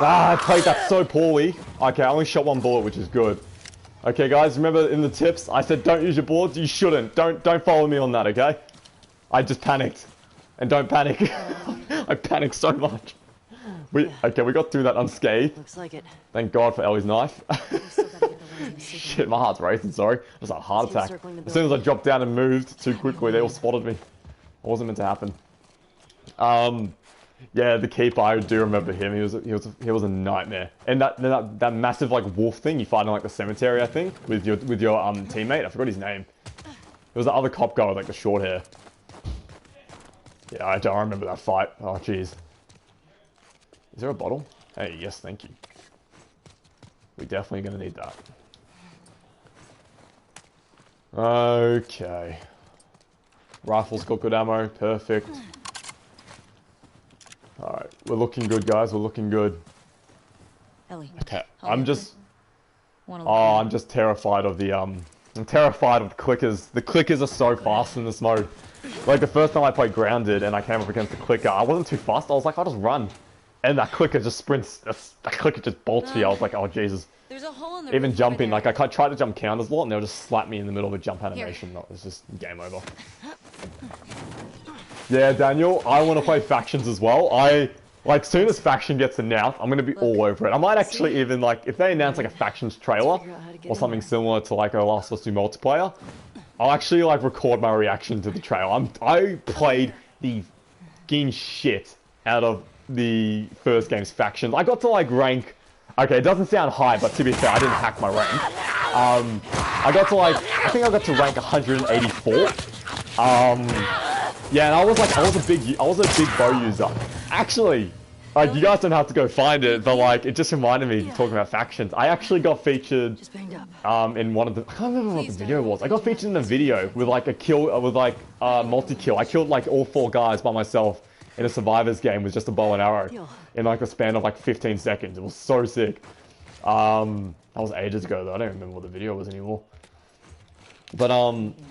Ah, I played that so poorly. Okay, I only shot one bullet, which is good. Okay, guys, remember in the tips, I said don't use your bullets. You shouldn't. Don't follow me on that, okay? I just panicked. And don't panic. I panicked so much. Okay, we got through that unscathed. Looks like it. Thank God for Ellie's knife. Shit, my heart's racing, sorry. It was a heart attack. As soon as I dropped down and moved too quickly, they all spotted me. It wasn't meant to happen. Yeah, the keeper, I do remember him. He was a nightmare. And that massive like wolf thing you fight in like the cemetery, I think, with your teammate. I forgot his name. It was the other cop guy with like the short hair. Yeah, I don't remember that fight. Oh jeez. Is there a bottle? Hey, yes, thank you. We're definitely gonna need that. Okay. Rifle's got good ammo, perfect. Alright, we're looking good, guys, we're looking good. Ellie. Okay, I'm just terrified of the, I'm terrified of the clickers. The clickers are so fast in this mode. Like, the first time I played Grounded and I came up against the clicker, I wasn't too fast, I was like, I'll just run. And that clicker just sprints, that clicker just bolts me, I was like, oh Jesus. There's a hole in the Even roof jumping, over like I tried to jump counters a lot and they'll just slap me in the middle of a jump animation. No, it's just game over. Yeah, Daniel, I want to play factions as well. Like, soon as faction gets announced, I'm going to be all over it. I might actually even, like, if they announce, like, a factions trailer or something similar to, like, a Last of Us 2 multiplayer, I'll actually, like, record my reaction to the trailer. I played the fucking shit out of the first game's factions. I got to, like, rank... Okay, it doesn't sound high, but to be fair, I didn't hack my rank. I got to, like... I think I got to rank 184. Yeah, and I was a big bow user. Actually, like, you guys don't have to go find it, but like, it just reminded me talking about factions. I actually got featured in one of the, I can't remember what the video was. I got featured in a video with like a kill, with like multi-kill. I killed like all 4 guys by myself in a survivors game with just a bow and arrow in like a span of like 15 seconds. It was so sick. That was ages ago though. I don't remember what the video was anymore. But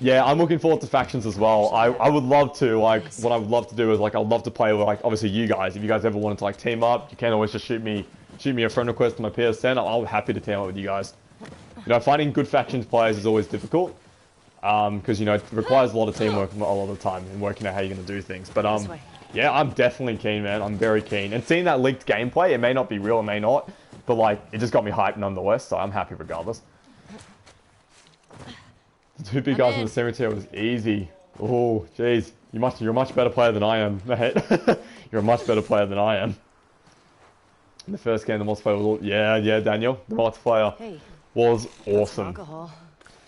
yeah, I'm looking forward to factions as well. I would love to, like, what I would love to do is, like, I'd love to play with, like, obviously you guys. If you guys ever wanted to, like, team up, you can always just shoot me a friend request on my PSN. I'm happy to team up with you guys. You know, finding good factions players is always difficult. Because, you know, it requires a lot of teamwork a lot of the time and working out how you're going to do things. But, yeah, I'm definitely keen, man. I'm very keen. And seeing that leaked gameplay, it may not be real, it may not. But, like, it just got me hyped nonetheless, so I'm happy regardless. The 2 big guys in the cemetery was easy. Oh, jeez. You're a much better player than I am, mate. You're a much better player than I am. In the first game, the multiplayer was all... Yeah, Daniel. The multiplayer was awesome.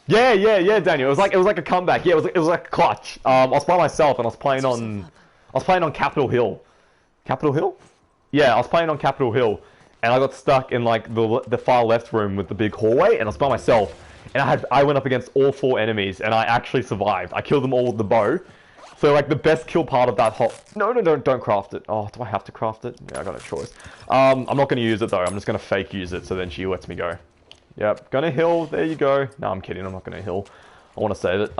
Yeah, Daniel. It was like a comeback. Yeah, it was like a clutch. I was by myself and I was playing on Capitol Hill. Capitol Hill? Yeah, I was playing on Capitol Hill. And I got stuck in like the far left room with the big hallway and I was by myself. And I went up against all 4 enemies, and I actually survived. I killed them all with the bow. So, like, the best kill part of that whole... No, don't craft it. Oh, do I have to craft it? Yeah, I got a choice. I'm not going to use it, though. I'm just going to fake use it, so then she lets me go. Yep, gonna heal. There you go. No, I'm kidding. I'm not going to heal. I want to save it.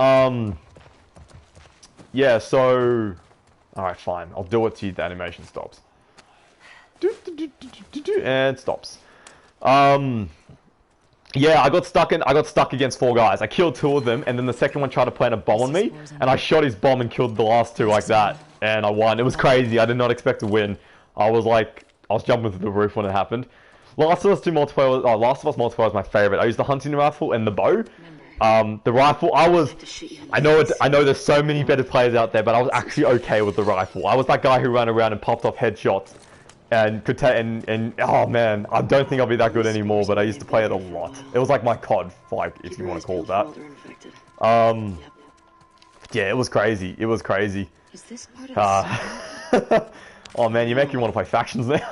Yeah, so... Alright, fine. I'll do it till the animation stops. And stops. Yeah, I got stuck against 4 guys. I killed 2 of them, and then the second one tried to plant a bomb on me, and I shot his bomb and killed the last 2 like that, and I won. It was crazy. I did not expect to win. I was jumping through the roof when it happened. Last of Us multiplayer was my favorite. I used the hunting rifle and the bow. The rifle, I know there's so many better players out there, but I was actually okay with the rifle. I was that guy who ran around and popped off headshots. And could oh man, I don't think I'll be that good anymore, but I used to play it a lot. It was like my COD, if you want to call it that. Yeah, it was crazy. It was crazy. Is this part of Oh man, you make me want to play factions now.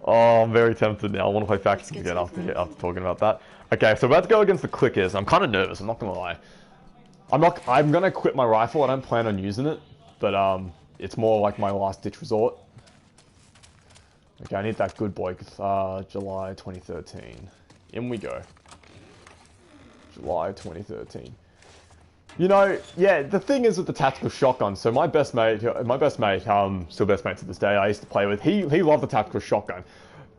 Oh, I'm very tempted now. I want to play factions again after talking about that. Okay, so we're about to go against the clickers. I'm kind of nervous. I'm not gonna lie. I'm gonna quit my rifle. I don't plan on using it, but it's more like my last ditch resort. Okay, I need that good boy. July 2013. In we go. July 2013. You know, yeah, the thing is with the tactical shotgun, so my best mate, still best mates to this day, I used to play with, he loved the tactical shotgun.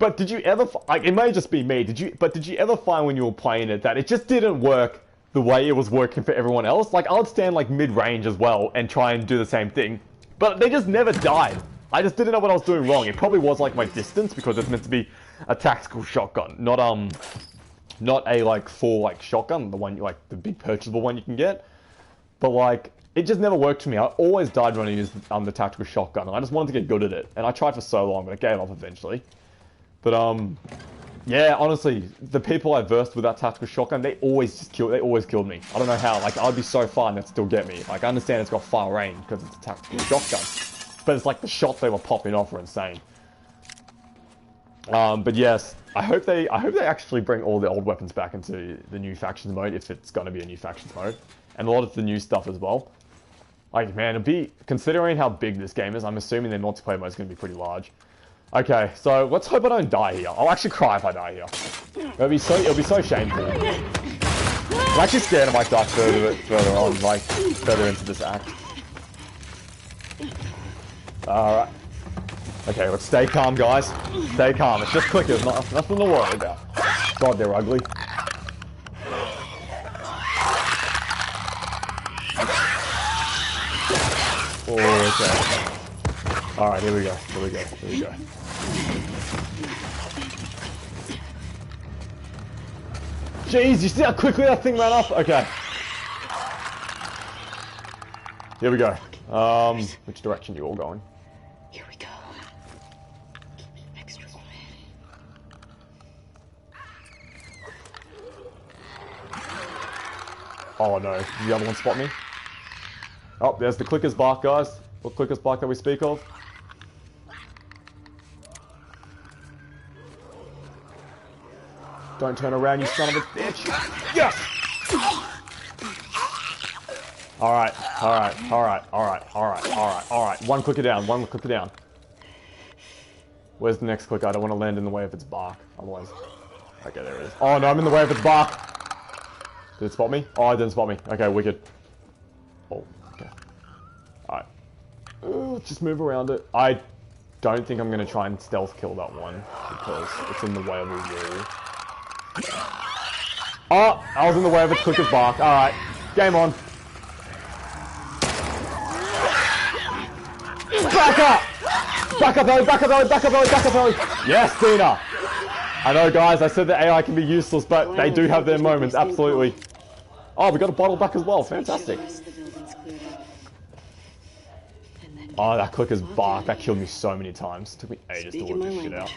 But did you ever, like, it may just be me, did you ever find when you were playing it that it just didn't work the way it was working for everyone else? Like, I would stand, like, mid-range as well and try and do the same thing. But they just never died. I just didn't know what I was doing wrong. It probably was, like, my distance, because it's meant to be a tactical shotgun, not a, like, full, like, shotgun, the one, like, the big purchasable one you can get. But, like, it just never worked for me. I always died when I used the tactical shotgun, and I just wanted to get good at it. And I tried for so long, but I gave up eventually. But, yeah, honestly, the people I versed with that tactical shotgun, they always killed me. I don't know how. Like, I'd be so far and they'd still get me. Like, I understand it's got far range because it's a tactical shotgun. But it's like the shots they were popping off were insane. But yes, I hope they actually bring all the old weapons back into the new factions mode, if it's going to be a new factions mode. And a lot of the new stuff as well. Like, man, considering how big this game is, I'm assuming their multiplayer mode is going to be pretty large. Okay, so let's hope I don't die here. I'll actually cry if I die here. It'll be so shameful. I'm actually scared I might die further on, like, further into this act. Alright. Okay, let's stay calm, guys. Stay calm. It's just clickers, nothing to worry about. God, they're ugly. Oh, okay. Alright, here we go. Jeez, you see how quickly that thing ran off? Okay. Here we go. Which direction are you all going? Here we go. Keep it extra quiet. Oh no, did the other one spot me? Oh, there's the clicker's bark, guys. What clicker's bark that we speak of? Don't turn around, you son of a bitch! Yes! Alright. One clicker down. Where's the next clicker? I don't want to land in the way of its bark. Otherwise... Okay, there it is. Oh no, I'm in the way of its bark! Did it spot me? Oh, it didn't spot me. Okay, wicked. Oh, okay. Alright. Just move around it. I don't think I'm going to try and stealth kill that one, because it's in the way of a wall. Oh, I was in the way of a clicker's bark. Alright, game on. Back up! Back up, Ellie! Yes, Dina! I know, guys, I said the AI can be useless, but they do have their moments, absolutely. Oh, we got a bottle back as well, fantastic. Oh, that clicker's bark, that killed me so many times. It took me ages to work this shit out.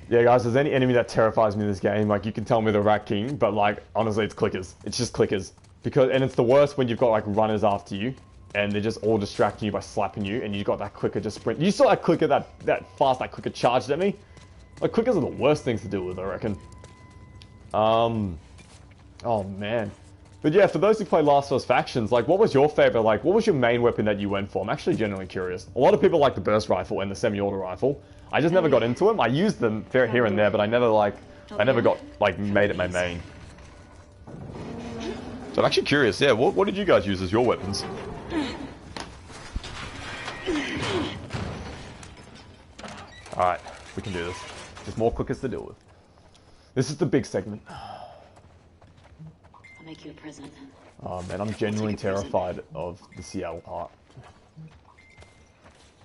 Yeah, guys, if there's any enemy that terrifies me in this game, like, you can tell me the Rat King, but, like, honestly, it's clickers. It's just clickers. And it's the worst when you've got, like, runners after you, and they're just all distracting you by slapping you, and you've got that clicker just sprint. You saw that clicker, that fast that clicker charged at me? Like, clickers are the worst things to deal with, I reckon. Oh, man. But yeah, for those who play Last of Us Factions, like, what was your favorite, like, what was your main weapon that you went for? I'm actually genuinely curious. A lot of people like the burst rifle and the semi-auto rifle. I just never got into them. I used them here and there, but I never got, like, made it my main. So I'm actually curious, yeah, what did you guys use as your weapons? Alright, we can do this. There's more clickers to deal with. This is the big segment. I'll make you a present. Oh man, I'm genuinely terrified of the Seattle part.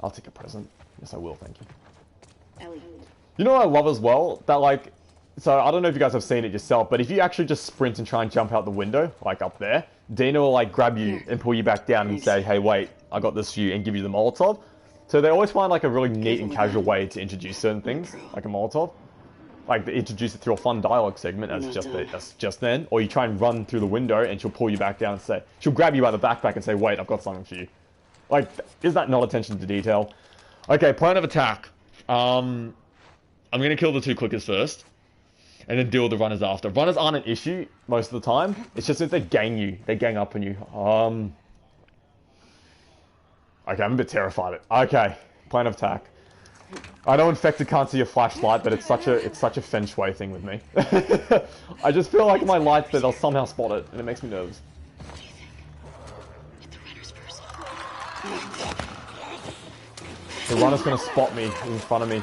I'll take a present. Yes, I will, thank you. Ellie. You know what I love as well? That like, so I don't know if you guys have seen it yourself, but if you actually just sprint and try and jump out the window, like up there, Dina will like grab you and pull you back down and say, hey wait, I got this for you, and give you the Molotov. So they always find like a really neat and casual way to introduce certain things, like a Molotov. Like they introduce it through a fun dialogue segment as just then, or you try and run through the window and she'll pull you back down and say, she'll grab you by the backpack and say, wait, I've got something for you. Like, is that not attention to detail? Okay, plan of attack. I'm gonna kill the 2 clickers first, and then deal with the runners after. Runners aren't an issue most of the time. It's just if they gang up on you. Okay, I'm a bit terrified. Okay, plan of attack. I know infected can't see a flashlight, but it's such a feng shui thing with me. I just feel like my lights that they'll somehow spot it, and it makes me nervous. What do you think? Hit the runners first. The runner's gonna spot me in front of me.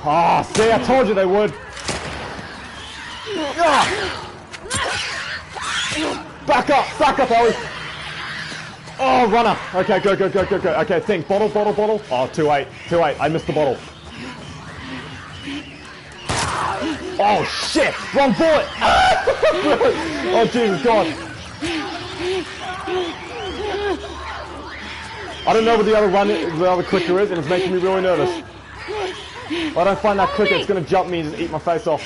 Ah, see, I told you they would. Back up, Ellie. Oh, runner. Okay, go. Okay, think. Bottle. Oh, too late. I missed the bottle. Oh, shit. Wrong bullet. Oh, Jesus God. I don't know what the other clicker is, and it's making me really nervous. If I don't find that clicker, it's going to jump me and just eat my face off.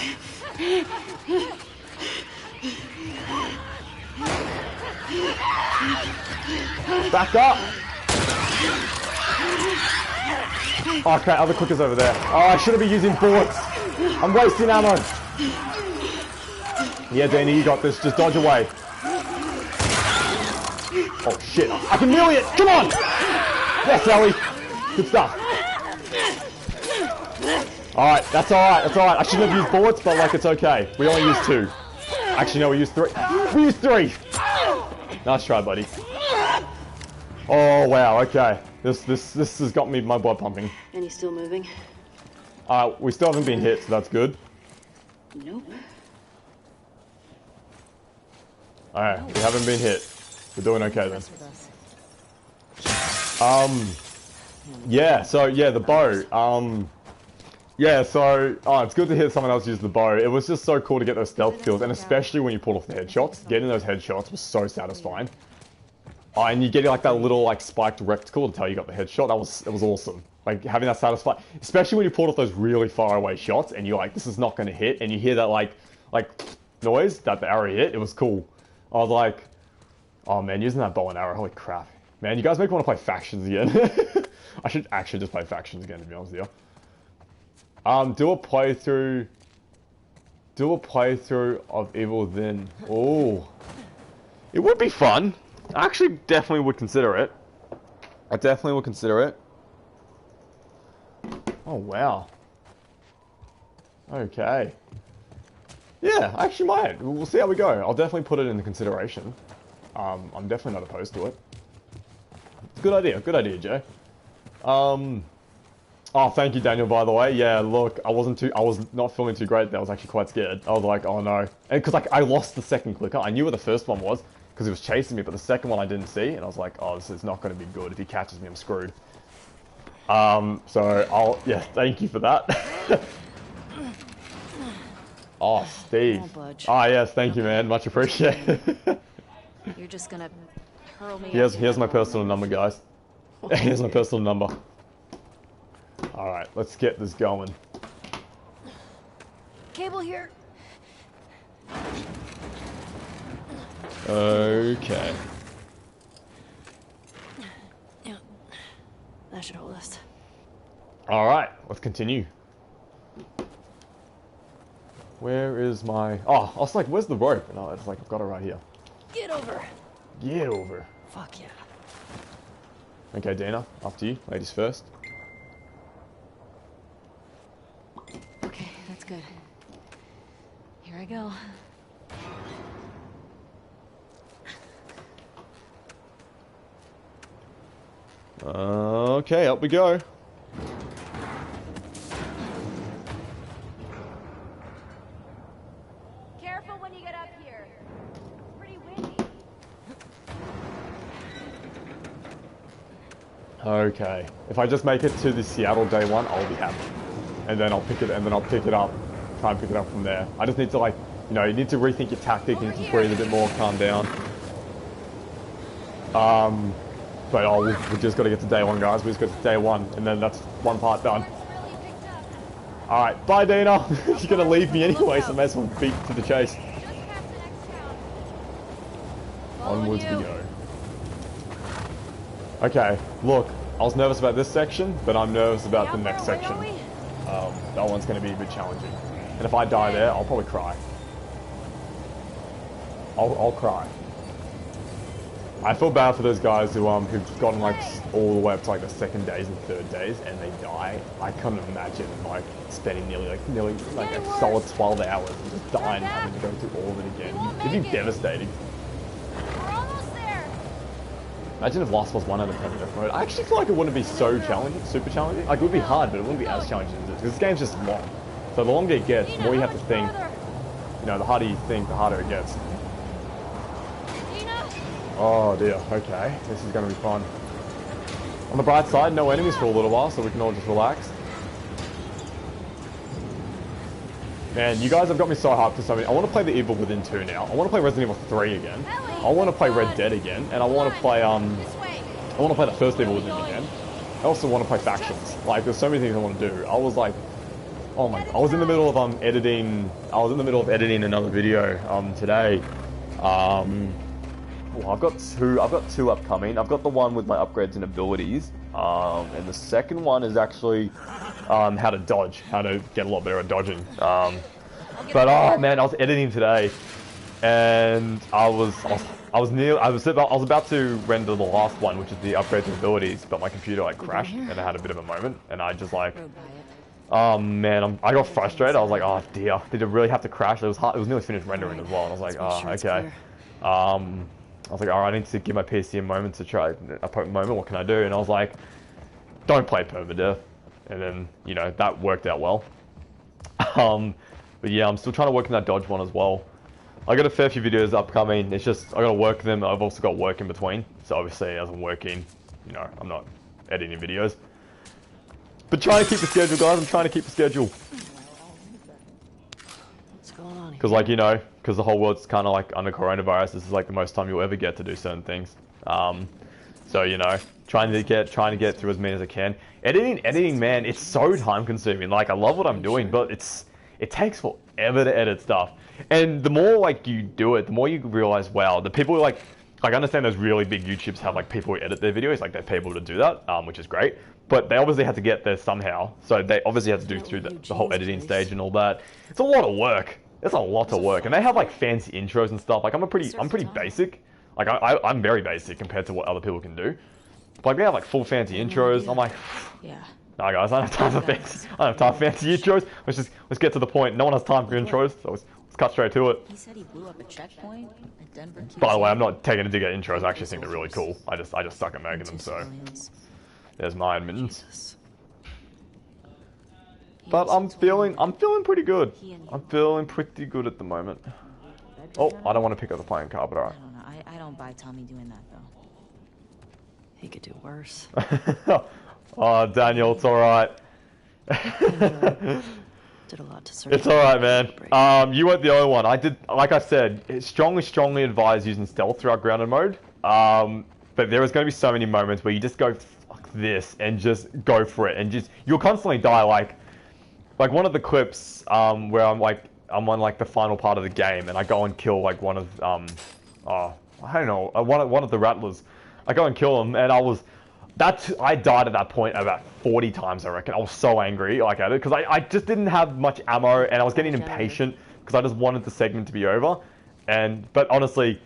Back up! Okay, other clicker's over there. Oh, I shouldn't be using bullets. I'm wasting ammo. Yeah, Dana, you got this. Just dodge away. Oh, shit. I can melee it! Come on! Yes, Ellie. Good stuff. Alright, that's alright. I shouldn't have used bullets, but like, it's okay. We only used 2. Actually, no, we used 3. We used 3! Nice try, buddy. Oh, wow, okay. This has got me, my blood pumping. And he's still moving? We still haven't been hit, so that's good. Nope. Alright, we haven't been hit. We're doing okay then. Yeah, so, yeah, the bow. Yeah, so, it's good to hear someone else use the bow. It was just so cool to get those stealth kills, and especially when you pulled off the headshots. Getting those headshots was so satisfying. And you get like that little like spiked reticle to tell you got the headshot. It was awesome. Like having that satisfying, especially when you pulled off those really far away shots, and you're like, this is not going to hit, and you hear that like noise that the arrow hit. It was cool. I was like, oh man, using that bow and arrow, holy crap, man! You guys make me want to play factions again. I should actually just play factions again, to be honest with you. Do a playthrough of Evil Within. Oh, it would be fun. I actually definitely would consider it. Oh, wow. Okay. Yeah, I actually might. We'll see how we go. I'll definitely put it into consideration. I'm definitely not opposed to it. It's a good idea, Jay. Oh, thank you, Daniel, by the way. Yeah, look, I was not feeling too great there. I was actually quite scared. I was like, oh no. And because like I lost the second clicker. I knew where the first one was, because he was chasing me, but the second one I didn't see, and I was like, oh, this is not going to be good. If he catches me, I'm screwed. So yeah, thank you for that. Oh, Steve. Ah, yes, thank you, man. Much appreciated. You're just gonna hurl me. Here's my personal number, guys. Here's my personal number. Alright, let's get this going. Cable here. Okay. Yeah, that should hold us. Alright, let's continue. Where is my... Oh, I was like, where's the rope? And I was like, I've got it right here. Get over. Get over. Fuck yeah. Okay, Dana, after you. Ladies first. Okay, that's good. Here I go. Okay, up we go. Okay. If I just make it to the Seattle day one, I'll be happy. And then I'll pick it, up, try and pick it up from there. I just need to, like, you know, you need to rethink your tactic, you need to breathe a bit more, calm down. But we just got to get to day one, guys. We just got to day one, and then that's one part done. Alright, bye Dina. You're going to leave me anyway, so I may as well beat to the chase. Onwards we go. Okay, look, I was nervous about this section, but I'm nervous about the next section. That one's going to be a bit challenging. And if I die there, I'll probably cry. I'll cry. I feel bad for those guys who've gotten like all the way up to like the second days and third days and they die. I can't imagine like spending nearly like a solid 12 hours and just dying and having to go through all of it again. It'd be devastating. We're almost there. Imagine if Last was 1 out of Permadeath mode. I actually feel like it wouldn't be so challenging, super challenging. Like it would be hard, but it wouldn't be as challenging as this because this game's just long. So the longer it gets, the more you have to think. You know, the harder you think, the harder it gets. Oh dear, okay, this is going to be fun. On the bright side, no enemies for a little while, so we can all just relax. Man, you guys have got me so hyped for so many. I want to play The Evil Within 2 now. I want to play Resident Evil 3 again. I want to play Red Dead again, and I want to play the first Evil Within again. I also want to play Factions. Like, there's so many things I want to do. I was like, oh my, I was in the middle of editing. I was in the middle of editing another video today. Well, I've got two upcoming. I've got the one with my upgrades and abilities, and the second one is actually how to dodge, how to get a lot better at dodging. But oh man, I was editing today, and I was about to render the last one, which is the upgrades and abilities, but my computer like crashed, and I had a bit of a moment, and I just like, oh man, I got frustrated. I was like, oh dear, did it really have to crash? It was hard. It was nearly finished rendering as well, and I was like, oh okay. I was like, alright, I need to give my PC a moment to try a moment, what can I do? And I was like, don't play Permadeath. And then, you know, that worked out well. But yeah, I'm still trying to work on that dodge one as well. I got a fair few videos upcoming, it's just, I gotta work them, I've also got work in between. So obviously, as I'm working, you know, I'm not editing videos. But trying to keep the schedule, guys, I'm trying to keep the schedule. Because, like, you know, because the whole world's kind of like under coronavirus, this is like the most time you'll ever get to do certain things. So, you know, trying to get through as many as I can. Editing, man, it's so time consuming. Like, I love what I'm doing, but it takes forever to edit stuff. And the more like you do it, the more you realize, wow, the people like I understand those really big YouTubers have like people who edit their videos, like they're able to do that, which is great. But they obviously had to get there somehow. So they obviously had to do through the whole editing stage and all that. It's a lot of work. It's a lot of work, and they have like fancy intros and stuff. Like I'm pretty basic. Like I'm very basic compared to what other people can do. But like they have like full fancy intros. I'm like, Yeah. nah guys, I don't have time for fancy. I don't have time for fancy intros. Let's get to the point. No one has time for intros, so let's cut straight to it. He said he blew up a checkpoint at Denver. By the way, I'm not taking a dig at intros. I actually think they're really cool. I just suck at making them. So there's my admittance. But I'm feeling pretty good. I'm feeling pretty good at the moment. Oh, I don't want to pick up the playing card, but alright. I don't know. I don't buy Tommy doing that though. He could do worse. Oh, Daniel, it's alright. Did a lot to survive. It's alright, man. You weren't the only one. I did, like I said, strongly advise using stealth throughout grounded mode. But there is going to be so many moments where you just go, fuck this, and just go for it. And just, you'll constantly die, like one of the clips where I'm on like the final part of the game and I go and kill like one of I don't know, one of the rattlers. I go and kill him and I died at that point about 40 times, I reckon. I was so angry like at it because I just didn't have much ammo and I was getting impatient because I just wanted the segment to be over. But honestly,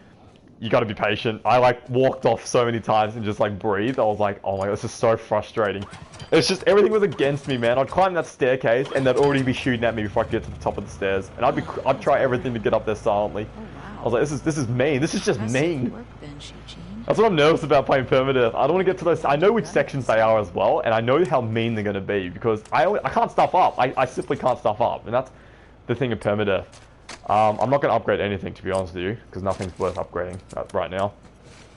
you got to be patient. I like walked off so many times and just like breathed. I was like, oh my god, this is so frustrating. It's just everything was against me, man. I'd climb that staircase and they'd already be shooting at me before I could get to the top of the stairs, and I'd try everything to get up there silently. Oh, wow. I was like, this is mean. This is just mean. Workbench, Eugene. That's what I'm nervous about playing Permadeath. I don't want to get to those. I know which sections they are as well, and I know how mean they're going to be because I can't stuff up. I simply can't stuff up, and that's the thing of Permadeath. I'm not going to upgrade anything, to be honest with you, because nothing's worth upgrading right now.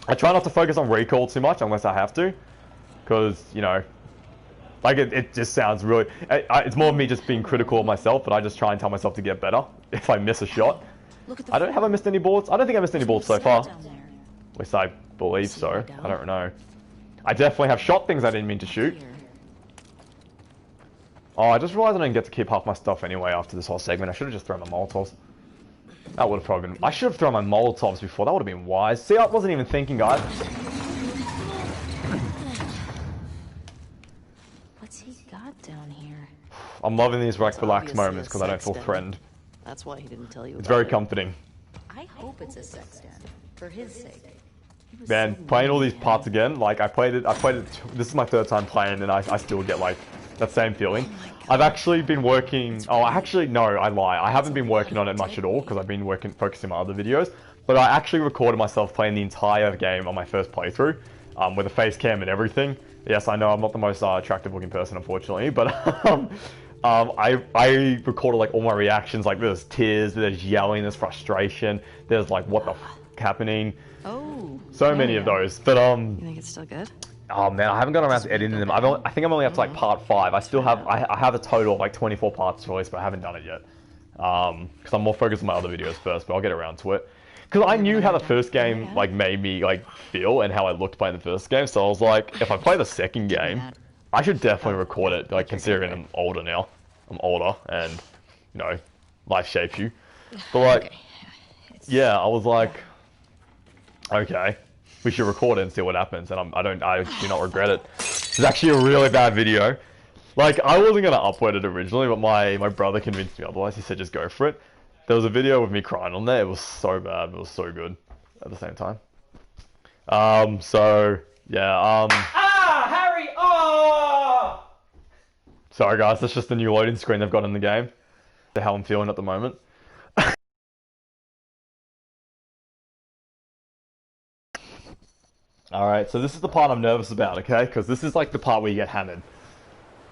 I try not to focus on recall too much unless I have to. because you know, like it just sounds really. It's more of me just being critical of myself, but I just try and tell myself to get better if I miss a shot. Look at the Have I missed any bullets? I don't think I missed any bullets so far. down there. At least I believe so. I don't know. I definitely have shot things I didn't mean to shoot. Here. Oh, I just realized I didn't get to keep half my stuff anyway after this whole segment. I should have just thrown my Molotovs. That would have probably been... I should have thrown my Molotovs before. That would have been wise. See, I wasn't even thinking, guys. What's he got down here? I'm loving these relaxed Obviously moments a because I don't sex feel den. threatened. That's why he didn't tell you. It's about very it. comforting. I hope it's a sex den. For his sake. He was Man, so playing all lonely, these parts again, like I played it, this is my third time playing and I still get like that same feeling. I've actually been working, no, I lie. I haven't been working on it much at all because I've been focusing on my other videos. But I actually recorded myself playing the entire game on my first playthrough, with a face cam and everything. Yes, I know I'm not the most attractive looking person, unfortunately, but I recorded like all my reactions. Like there's tears, there's yelling, there's frustration, there's like what the f happening. Oh. So many of those, but You think it's still good? oh man, I haven't got around to editing them. I think I'm only up to like part 5. I still have I have a total of like 24 parts to release, but I haven't done it yet. Because I'm more focused on my other videos first, but I'll get around to it. Because I knew how the first game like made me like feel and how I looked playing the first game, so I was like, if I play the second game, I should definitely record it. Like considering I'm older now, I'm older, and you know, life shapes you. But like, yeah, I was like, okay, we should record it and see what happens. And I do not regret it. It's actually a really bad video. Like I wasn't gonna upload it originally, but my brother convinced me otherwise. He said just go for it. There was a video of me crying on there. It was so bad. It was so good at the same time. So yeah. Harry! Oh! Sorry guys, that's just the new loading screen they've got in the game. The how I'm feeling at the moment. Alright, so this is the part I'm nervous about, okay? Because this is like the part where you get hammered.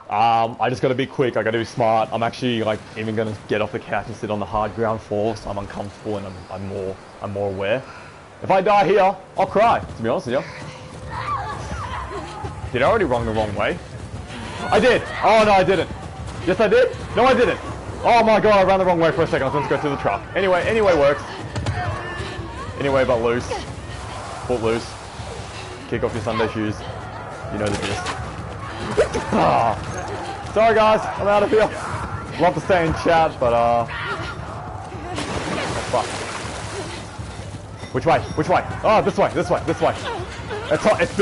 I just gotta be quick, I gotta be smart. I'm actually like even gonna get off the couch and sit on the hard ground floor, so I'm uncomfortable and I'm more aware. If I die here, I'll cry, to be honest with you. Did I already run the wrong way? I did! Oh no, I didn't. Yes I did? No I didn't. Oh my god, I ran the wrong way for a second. I was going to go through the truck. Anyway works. Anyway but loose. Foot loose. Kick off your Sunday shoes. You know the gist. Sorry guys, I'm out of here. Love to stay in chat, but oh, fuck. Which way? Oh, this way.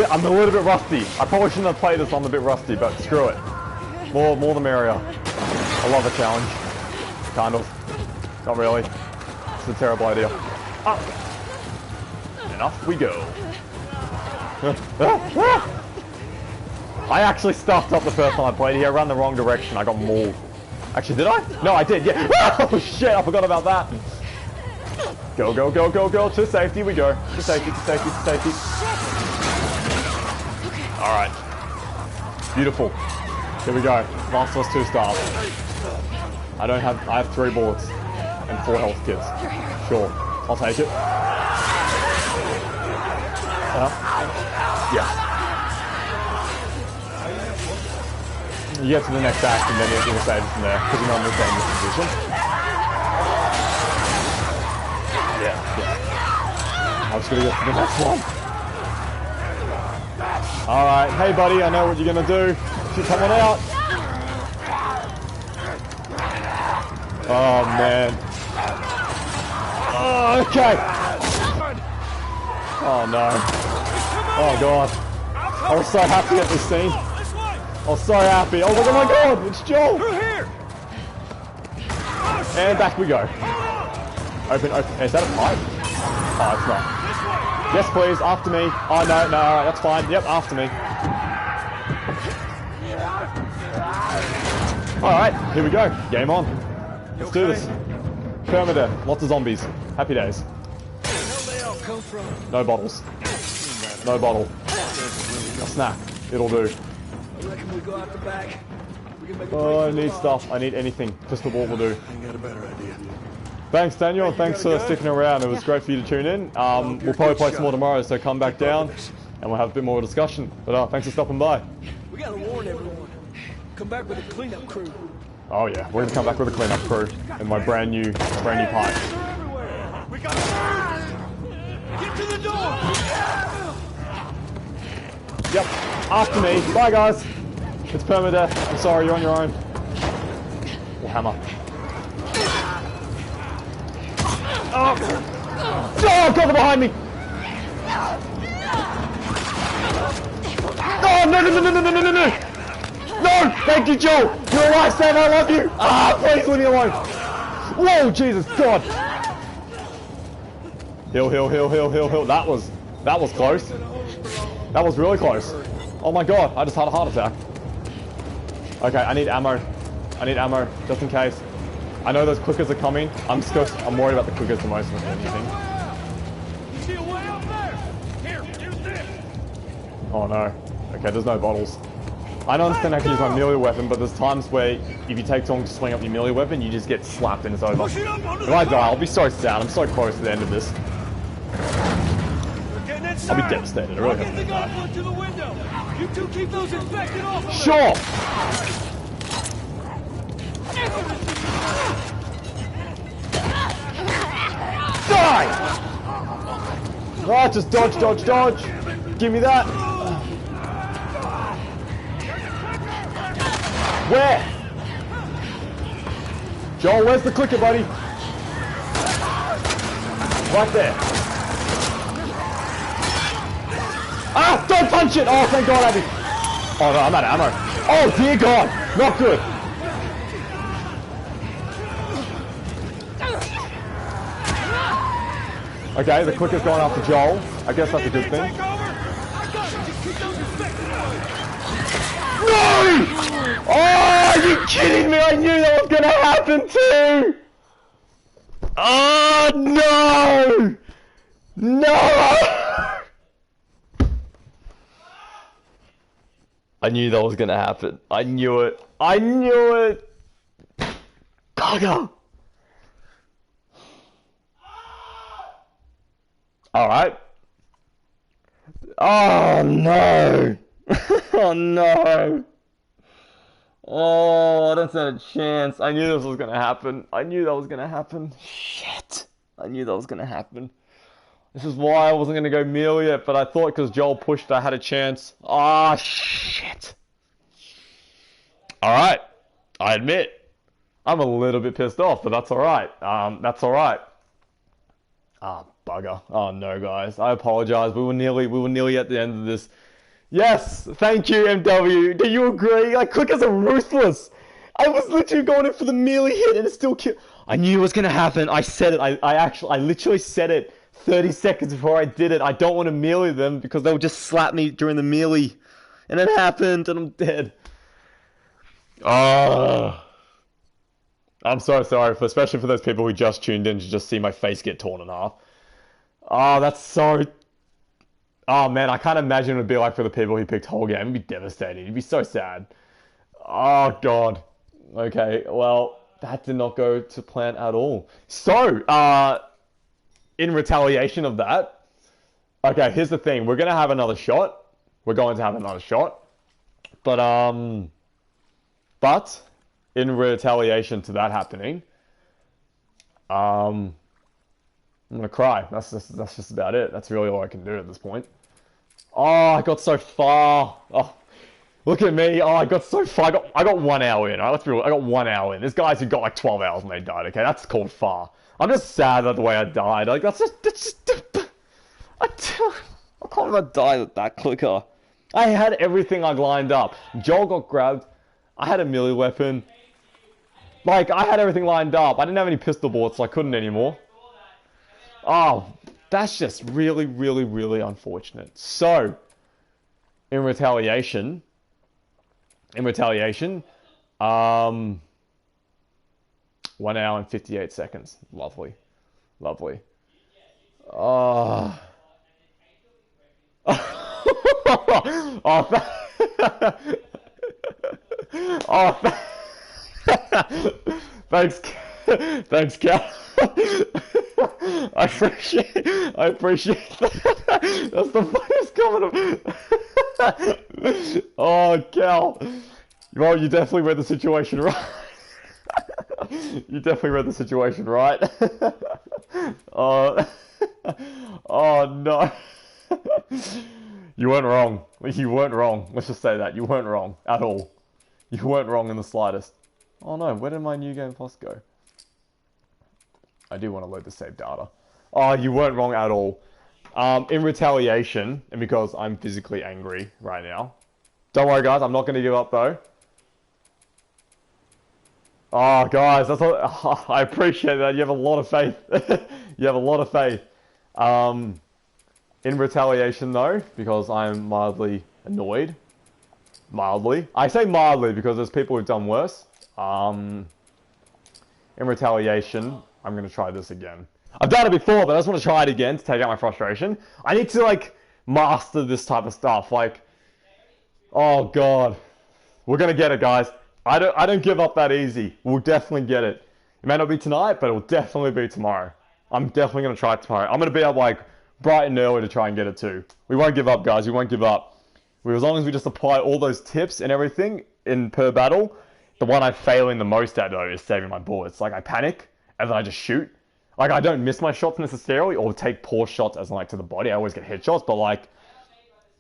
I'm a little bit rusty. I probably shouldn't have played this, I'm a bit rusty, but screw it. More the merrier. I love a challenge. Kind of. Not really. It's a terrible idea. And off we go. I actually stuffed up the first time I played here. I ran the wrong direction. I got mauled. Actually, did I? No, I did, yeah. Oh shit, I forgot about that. Go. To safety we go. To safety. Alright. Beautiful. Here we go. Last of Us 2 stars. I have 3 bullets and 4 health kits. Sure. I'll take it. Yeah. You get to the next act and then you'll save it from there, because you're not in the same position. Yeah. I was gonna get to the next one. Alright, hey buddy, I know what you're gonna do. You come on out. Oh man. Oh, okay. Oh no. Oh god. I was so happy at this scene. I was so happy. I was like, oh my god, it's Joel. And back we go. Open. Is that a pipe? Oh, it's not. Yes, please, after me. Oh, no, alright, that's fine. Yep, after me. Alright, here we go. Game on. Let's do this. Permadeath. Lots of zombies. Happy days. No bottles. No bottle. A snack. It'll do. Oh, I need stuff. I need anything. Just the ball will do. Thanks, Daniel, and thanks for sticking around. It was great for you to tune in. We'll probably play some more tomorrow, so come back down. and we'll have a bit more discussion. But thanks for stopping by. We gotta warn everyone. Come back with a cleanup crew. Oh yeah, we're gonna come back with a cleanup crew in my brand new pipe. We gotta get to the door. Yep, after me. Bye guys. It's Permadeath. I'm sorry, you're on your own. Oh, hammer. Oh, God, they're behind me. Oh, no. No, thank you, Joel. You're a lifesaver, I love you. Please leave me alone. Whoa, Jesus, God. Heal. That was close. That was really close. Oh my God, I just had a heart attack. Okay, I need ammo, just in case. I know those clickers are coming. I'm worried about the clickers the most than anything. See a way up there. Here, use this. Oh no. Okay, there's no bottles. I don't understand how to use my melee weapon, but there's times where if you take too long to swing up your melee weapon, you just get slapped and it's over. If I die, I'll be so sad. I'm so close to the end of this. I'll be devastated. I really hope I die. To the window. You two keep those infected off of Sure! Die! Oh, just dodge. Give me that. Where? Joel, where's the clicker, buddy? Right there. Ah, don't punch it! Oh, thank God, Abby. Oh no, I'm out of ammo. Oh dear God, not good. Okay, the clicker's going after Joel. I guess that's a good thing. No! Oh, are you kidding me? I knew that was gonna happen too! Oh no! No! I knew that was gonna happen. I knew it. Bugger! Alright. Oh no! Oh no! Oh, I don't stand a chance. I knew this was gonna happen. Shit! I knew that was gonna happen. This is why I wasn't gonna go melee yet, but I thought because Joel pushed I had a chance. Ah, shit! Alright. I admit. I'm a little bit pissed off, but that's alright. Ah, bugger. Oh no, guys. I apologize. We were nearly at the end of this. Yes! Thank you, MW. Do you agree? Like, clickers are ruthless. I was literally going in for the melee hit and it still killed. I knew it was gonna happen. I said it. I literally said it 30 seconds before I did it. I don't want to melee them because they'll just slap me during the melee. And it happened and I'm dead. Oh. I'm so sorry, especially for those people who just tuned in to just see my face get torn in half. Oh, that's so... Oh man, I can't imagine what it would be like for the people who picked whole game. It'd be devastating. It'd be so sad. Oh god. Okay, well, that did not go to plan at all. So, in retaliation of that, okay, here's the thing. We're gonna have another shot. But in retaliation to that happening, I'm gonna cry. That's just about it. That's really all I can do at this point. Oh, I got so far. Oh, look at me. Oh, I got so far. I got 1 hour in. All right, let's be real. I got 1 hour in. There's guys who got like 12 hours when they died. Okay, that's called far. I'm just sad about the way I died. Like that's just I can't believe I died with that clicker. I had everything I lined up. Joel got grabbed. I had a melee weapon. Like, I had everything lined up. I didn't have any pistol bullets, so I couldn't anymore. Oh, that's just really, really, really unfortunate. So, in retaliation, 1 hour and 58 seconds. Lovely. Lovely. Oh. Oh, thanks, Cal. I appreciate that. That's the funniest comment. Oh, Cal. Well, you definitely read the situation right. You definitely read the situation right. Oh, oh no. You weren't wrong. You weren't wrong. Let's just say that. You weren't wrong at all. You weren't wrong in the slightest. Oh no, where did my New Game Plus go? I do want to load the save data. Oh, you weren't wrong at all. In retaliation, and because I'm physically angry right now. Don't worry guys, I'm not going to give up though. Oh guys, that's all, oh, I appreciate that. You have a lot of faith. You have a lot of faith. In retaliation though, because I'm mildly annoyed. Mildly. I say mildly because there's people who've done worse. In retaliation, I'm going to try this again. I've done it before, but I just want to try it again to take out my frustration. I need to, like, master this type of stuff. Like, oh, God. We're going to get it, guys. I don't give up that easy. We'll definitely get it. It may not be tonight, but it will definitely be tomorrow. I'm definitely going to try it tomorrow. I'm going to be up, like, bright and early to try and get it, too. We won't give up, guys. We won't give up. As long as we just apply all those tips and everything in per battle. The one I'm failing the most at, though, is saving my bullets. Like, I panic, and then I just shoot. Like, I don't miss my shots necessarily, or take poor shots as in, like, to the body. I always get headshots, but, like,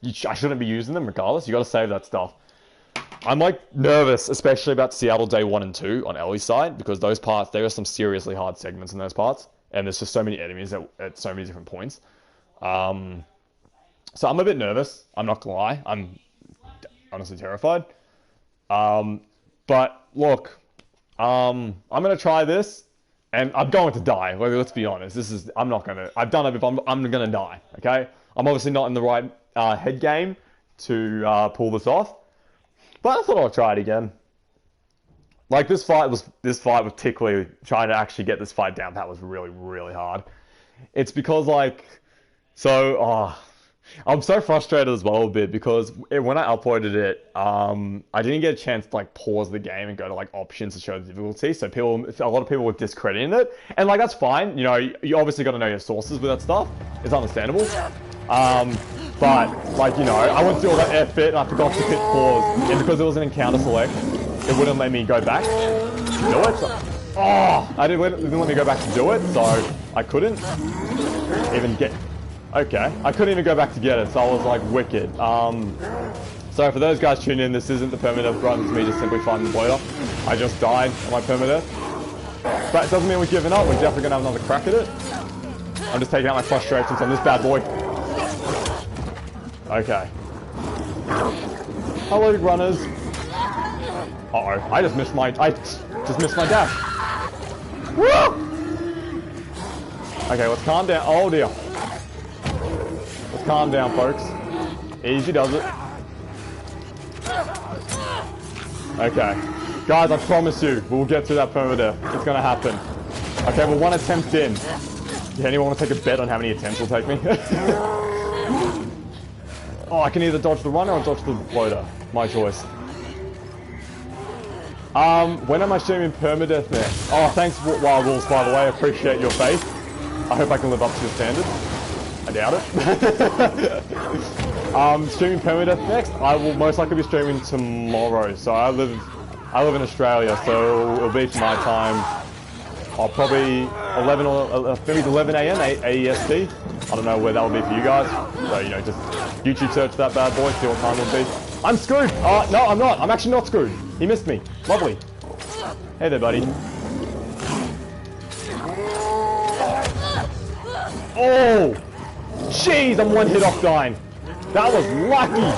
I shouldn't be using them regardless. You gotta save that stuff. I'm, like, nervous, especially about Seattle Day 1 and 2 on Ellie's side, because those parts, there are some seriously hard segments in those parts, and there's just so many enemies at so many different points. So I'm a bit nervous. I'm not gonna lie. I'm honestly terrified. But look, I'm gonna try this, and I'm going to die. Let's be honest. I've done it before. I'm gonna die. Okay. I'm obviously not in the right head game to pull this off, but I thought I'll try it again. Like this fight was particularly trying to actually get this fight down. That was really, really hard. It's because I'm so frustrated as well a bit because when I uploaded it, I didn't get a chance to like pause the game and go to like options to show the difficulty. So a lot of people were discrediting it, and like that's fine. You know, you obviously got to know your sources with that stuff. It's understandable. But like I went through all that effort and I forgot to hit pause, and because it was an encounter select, it wouldn't let me go back to do it. It didn't let me go back to do it, so I couldn't even get. Okay, I couldn't even go back to get it, so I was like wicked. So for those guys tuning in, this isn't the Permadeath run, it's me just simply finding the bloater. I just died on my Permadeath. But it doesn't mean we're giving up, we're definitely going to have another crack at it. I'm just taking out my frustrations on this bad boy. Okay. Hello, runners. Uh-oh, I just missed my dash. Woo! Okay, let's calm down. Oh dear. Let's calm down, folks. Easy does it. Okay. Guys, I promise you, we'll get through that Permadeath. It's gonna happen. Okay, we're one attempt in. Yeah, anyone want to take a bet on how many attempts will take me? Oh, I can either dodge the runner or dodge the bloater. My choice. When am I streaming Permadeath next? Oh, thanks Wild Wolves, by the way. I appreciate your faith. I hope I can live up to your standards. I doubt it. Streaming Permadeath next. I will most likely be streaming tomorrow. So I live in Australia, so it'll be my time. I'll probably 11 or maybe 11 a.m. AEST. I don't know where that will be for you guys. So just YouTube search that bad boy, see what time it'll be. I'm screwed. No, I'm not. I'm actually not screwed. He missed me. Lovely. Hey there, buddy. Oh! Jeez, I'm one hit off dying. That was lucky.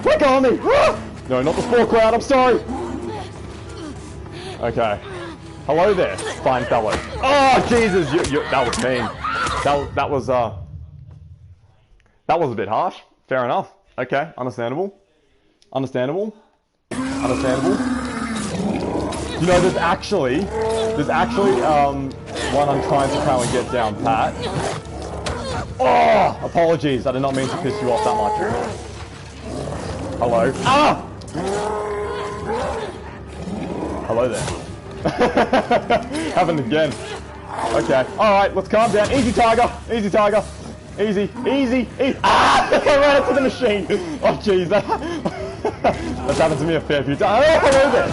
Quick on me! No, not the spore crowd, I'm sorry. Okay. Hello there, fine fellow. Oh, Jesus, that was mean. That was a bit harsh. Fair enough. Okay, understandable. Understandable. There's actually one I'm trying to try and get down pat. Oh, apologies. I did not mean to piss you off that much. Hello. Ah! Hello there. Happened again. Okay. Alright, let's calm down. Easy, Tiger. Easy, Tiger. Easy, easy, easy. Ah! I ran into the machine. Oh, jeez. That's happened to me a fair few times. Oh, hello there.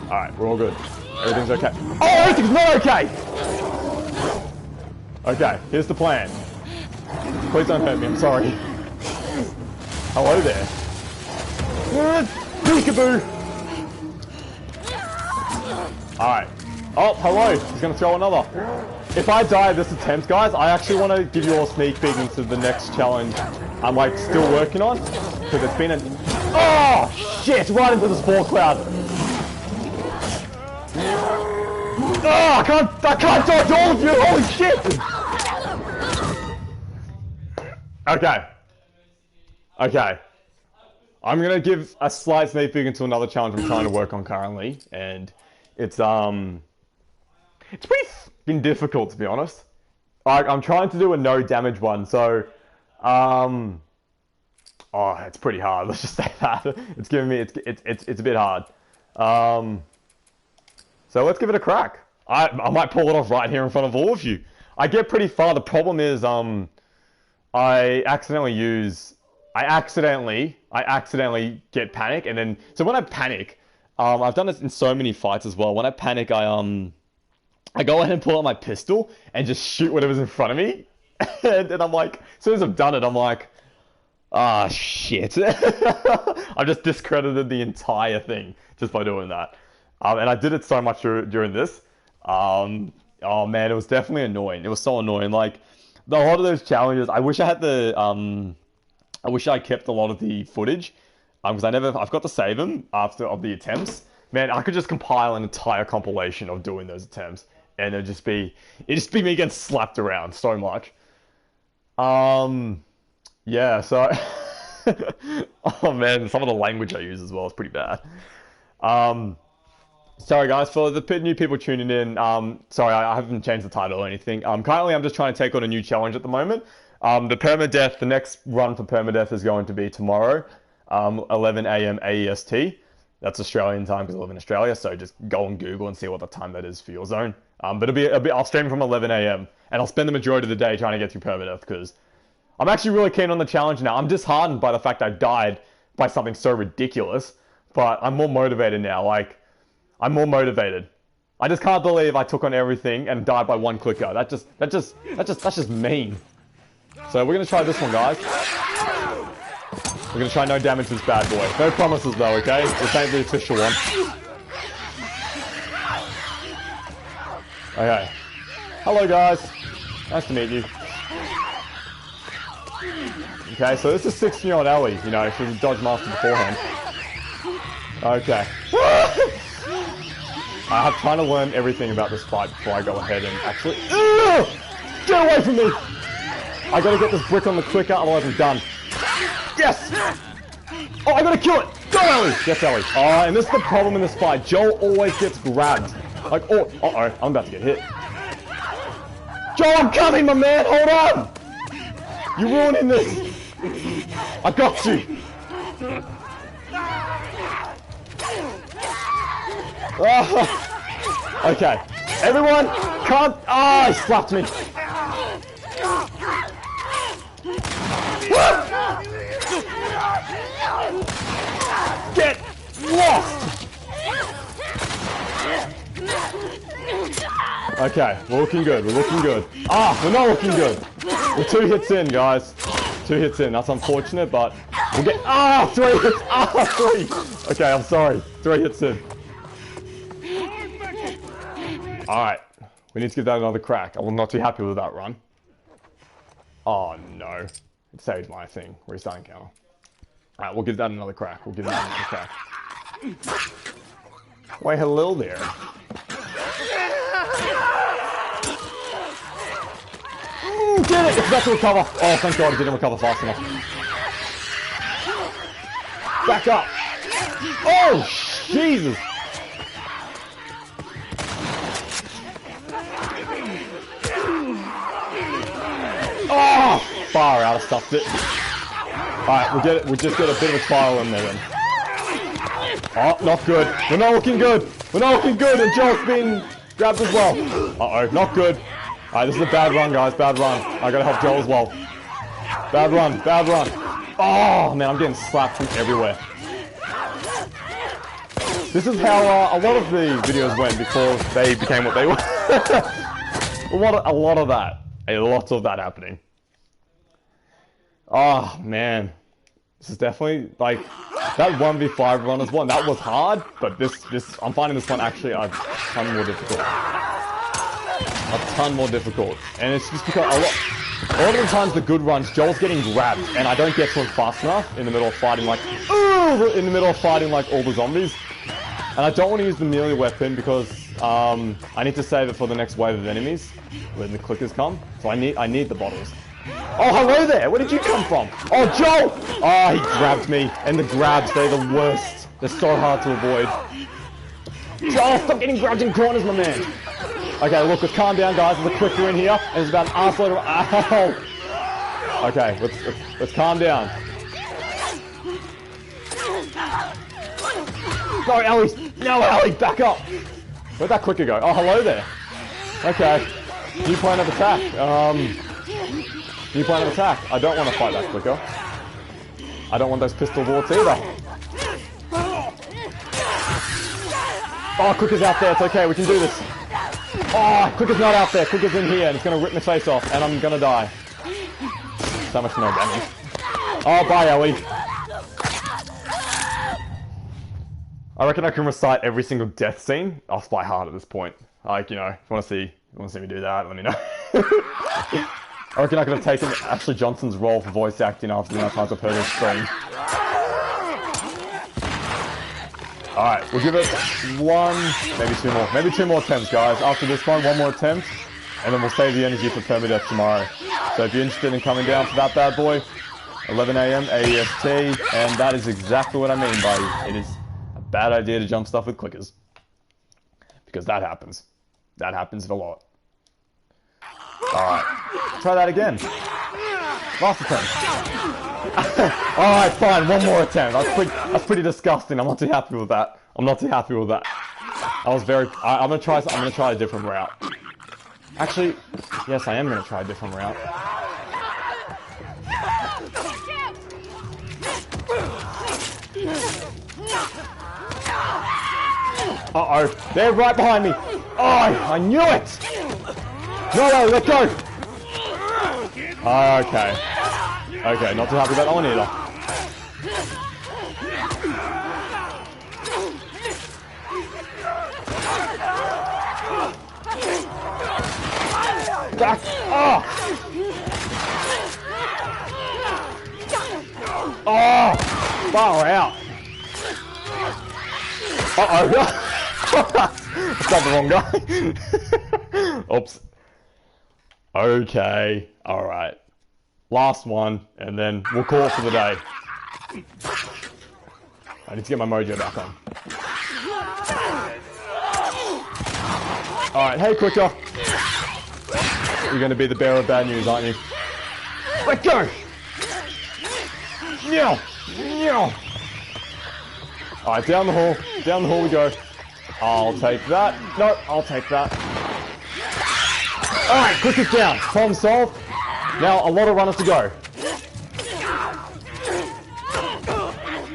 Alright, we're all good. Everything's okay. Oh, everything's not okay! Okay, here's the plan. Please don't hurt me, I'm sorry. Hello there. Peekaboo! Alright. Oh, hello. He's gonna throw another. If I die this attempt, guys, I actually want to give you all a sneak peek into the next challenge I'm, like, still working on. Because it's been an... Oh, shit! Right into the spore cloud. Oh, I can't dodge all of you! Holy shit! Okay. Okay. I'm gonna give a slight sneak peek into another challenge I'm trying to work on currently, and it's pretty been difficult, to be honest. I'm trying to do a no damage one, so oh, it's pretty hard. Let's just say that. It's giving me it's a bit hard. So let's give it a crack. I might pull it off right here in front of all of you. I get pretty far. The problem is I accidentally get panic, and then so when I panic, I've done this in so many fights as well. When I panic, I go ahead and pull out my pistol and just shoot whatever's in front of me. And then I'm like, as soon as I've done it, I'm like, ah, shit. I've just discredited the entire thing just by doing that. And I did it so much during this. Oh man, it was definitely annoying. It was so annoying. Like, a lot of those challenges, I wish I had I wish I kept a lot of the footage. Because I've got to save them of the attempts. Man, I could just compile an entire compilation of doing those attempts. And it'd just be me getting slapped around so much. Yeah, so... oh man, some of the language I use as well is pretty bad. Sorry guys, for the new people tuning in, sorry, I haven't changed the title or anything. Currently I'm just trying to take on a new challenge at the moment. The next run for Permadeath is going to be tomorrow, 11 AM AEST. That's Australian time because I live in Australia, so just go on Google and see what the time that is for your zone. But I'll stream from 11 AM, and I'll spend the majority of the day trying to get through Permadeath, because I'm actually really keen on the challenge now. I'm disheartened by the fact I died by something so ridiculous, but I'm more motivated now. Like, I'm more motivated. I just can't believe I took on everything and died by one clicker. That's just mean. So we're gonna try this one, guys. We're gonna try no damage to this bad boy. No promises though, okay? This ain't the official one. Okay. Hello guys. Nice to meet you. Okay, so this is 16-year-old Ellie. You know, she was a dodge master beforehand. Okay. I'm trying to learn everything about this fight before I go ahead and actually... Get away from me! I gotta get this brick on the clicker, otherwise I'm done. Yes! Oh, I gotta kill it! Go, Ellie! Yes, Ellie. Oh, and this is the problem in this fight. Joel always gets grabbed. Like, oh, uh-oh, I'm about to get hit. Joel, I'm coming, my man! Hold on! You're ruining this! I got you! Oh, okay. Everyone, can't... Ah, he slapped me. Get lost! Okay, we're looking good, we're looking good. Ah, we're not looking good. We're 2 hits in, guys. 2 hits in, that's unfortunate, but we'll get... Ah, 3 hits! Ah, 3! Okay, I'm sorry. 3 hits in. Alright, we need to give that another crack. I'm not too happy with that run. Oh no. It saved my thing. Restart encounter. Alright, we'll give that another crack. We'll give that another crack. Why, hello there. Get it! It's about to recover. Oh, thank God it didn't recover fast enough. Back up. Oh, Jesus. Oh, far out, I stuffed it. Alright, we'll just get a bit of a trial in there then. Oh, not good. We're not looking good. We're not looking good, and Joel's been grabbed as well. Uh-oh, not good. Alright, this is a bad run, guys. Bad run. I gotta help Joel as well. Bad run. Bad run. Oh, man, I'm getting slapped from everywhere. This is how a lot of the videos went before they became what they were. a lot of that. A lot of that happening. Oh, man. This is definitely, like, that 1v5 run as well. That was hard, but this, I'm finding this one actually a ton more difficult. A ton more difficult. And it's just because a lot of the times the good runs, Joel's getting grabbed, and I don't get to him fast enough in the middle of fighting like, all the zombies. And I don't want to use the melee weapon because I need to save it for the next wave of enemies when the clickers come. So I need the bottles. Oh, hello there! Where did you come from? Oh, Joel! Oh, he grabbed me. And the grabs, they're the worst. They're so hard to avoid. Joel, stop getting grabbed in corners, my man. Okay, look, let's calm down, guys. There's a clicker in here, and there's about an arseload of... Ow! Okay, let's calm down. No, Ellie! No, Ellie, back up! Where'd that clicker go? Oh, hello there. Okay. New plan of attack. New plan of attack. I don't want to fight that clicker. I don't want those pistol bullets either. Oh, clicker's out there. It's okay. We can do this. Oh, clicker's not out there. Clicker's in here, and it's going to rip my face off, and I'm going to die. So much no damage. Oh, bye, Ellie. I reckon I can recite every single death scene off by heart at this point. Like, you know, if you want to see me do that, let me know. I reckon I could have taken Ashley Johnson's role for voice acting after the amount of times I've heard her scream. Alright, we'll give it maybe two more attempts, guys. After this one more attempt, and then we'll save the energy for Permadeath tomorrow. So if you're interested in coming down for that bad boy, 11 AM AEST, and that is exactly what I mean by it is a bad idea to jump stuff with clickers. Because that happens. That happens a lot. Alright, try that again. Last attempt. Alright, fine, one more attempt. That's pretty disgusting. I'm not too happy with that. I'm gonna try a different route. Actually, yes, I am gonna try a different route. Uh-oh, they're right behind me. Oh, I knew it. No, let go! Okay. Okay, not too happy about that one either. Back off! Oh! Far out! Uh-oh! That's not the wrong guy. Oops. Okay, alright. Last one, and then we'll call it for the day. I need to get my mojo back on. Alright, hey Quicker. You're gonna be the bearer of bad news, aren't you? Let go! No! No! Alright, down the hall we go. I'll take that. No, I'll take that. Alright, Quicker's down. Problem solved. Now, a lot of runners to go.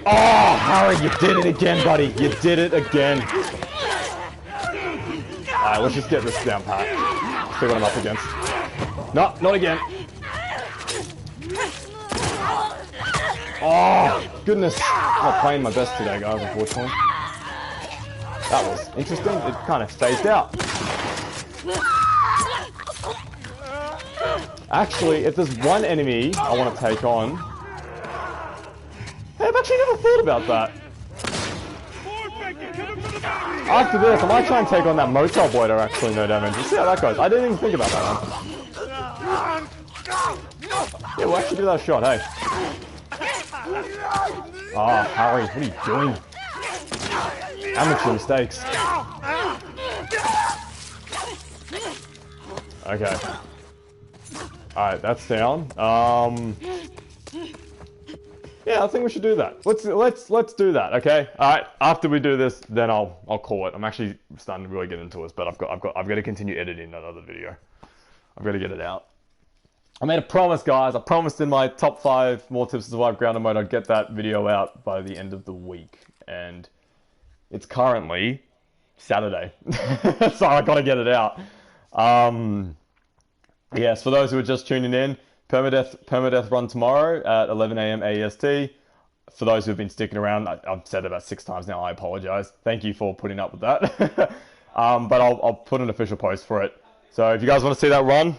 Oh, Harry, you did it again, buddy. You did it again. Alright, let's just get this down pat. See what I'm up against. No, not again. Oh, goodness. I'm not playing my best today, guys, unfortunately. That was interesting. It kind of phased out. Actually, if there's one enemy I want to take on... Hey, I've actually never thought about that. After this, I might try and take on that motel bloater, actually, no damage. Let's see how that goes. I didn't even think about that one. Yeah, we'll actually give that a shot, hey. Ah, Harry, what are you doing? Amateur mistakes. Okay. Alright, that's down. Yeah, I think we should do that. Let's do that, okay? All right. After we do this, then I'll call it. I'm actually starting to really get into it, but I've got to continue editing that other video. I've got to get it out. I made a promise, guys. I promised in my top 5 more tips to survive grounded mode I'd get that video out by the end of the week, and it's currently Saturday, so I got to get it out. Yes, for those who are just tuning in, Permadeath run tomorrow at 11 a.m. AEST. For those who have been sticking around, I've said it about 6 times now. I apologize. Thank you for putting up with that. But I'll put an official post for it. So if you guys want to see that run,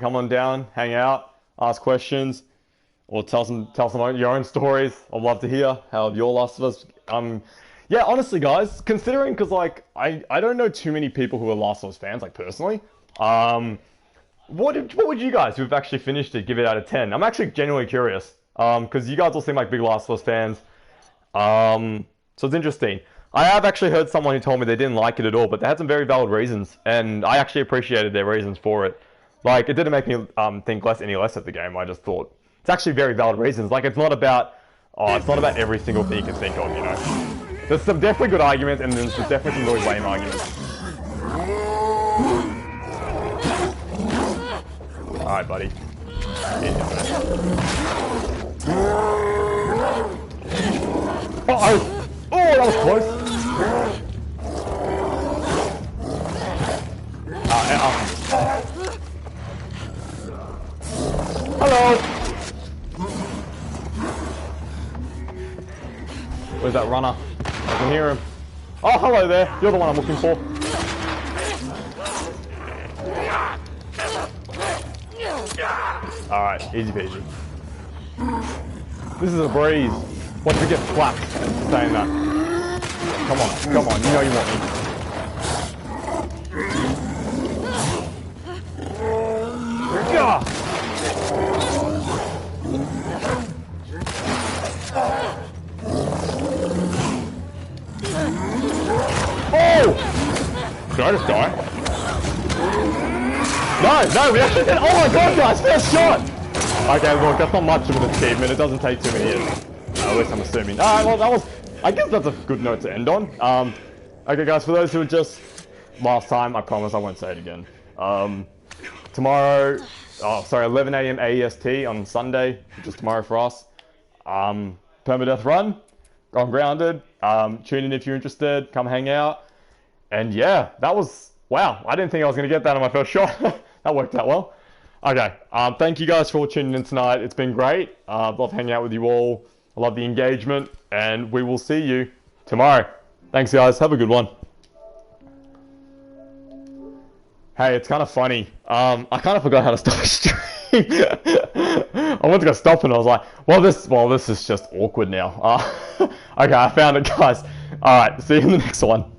come on down, hang out, ask questions, or tell some your own stories. I'd love to hear how your Last of Us. Yeah, honestly, guys, considering because like I don't know too many people who are Last of Us fans, like personally. What would you guys who've actually finished it give it out of 10? I'm actually genuinely curious. Because you guys all seem like big Last of Us fans. So it's interesting. I have actually heard someone who told me they didn't like it at all, but they had some very valid reasons, and I actually appreciated their reasons for it. Like, it didn't make me think any less of the game. I just thought it's actually very valid reasons. Like, it's not about every single thing you can think of, you know. There's some definitely good arguments, and there's definitely some really lame arguments. Alright, buddy. Uh-oh! Oh, that was close! Hello! Where's that runner? I can hear him. Oh, hello there! You're the one I'm looking for. Alright, easy peasy. This is a breeze. Watch me get slapped for saying that. Come on, you know you want me. Gah! Oh! Did I just die? No, we actually did. Oh my god, guys, first shot! Okay, look, that's not much of an achievement. It doesn't take too many years. At least I'm assuming. Alright, well, I guess that's a good note to end on. Okay, guys, for those who are just last time, I promise I won't say it again. Tomorrow, 11 a.m. AEST on Sunday, which is tomorrow for us. Permadeath run, gone grounded. Tune in if you're interested. Come hang out. And yeah, that was wow. I didn't think I was going to get that on my first shot. That worked out well. Okay, thank you guys for tuning in tonight. It's been great. Love hanging out with you all. I love the engagement, and we will see you tomorrow. Thanks, guys. Have a good one. Hey, it's kind of funny. I kind of forgot how to stop a stream. I went to go stop, and I was like, well, this is just awkward now. Okay, I found it, guys. All right, see you in the next one.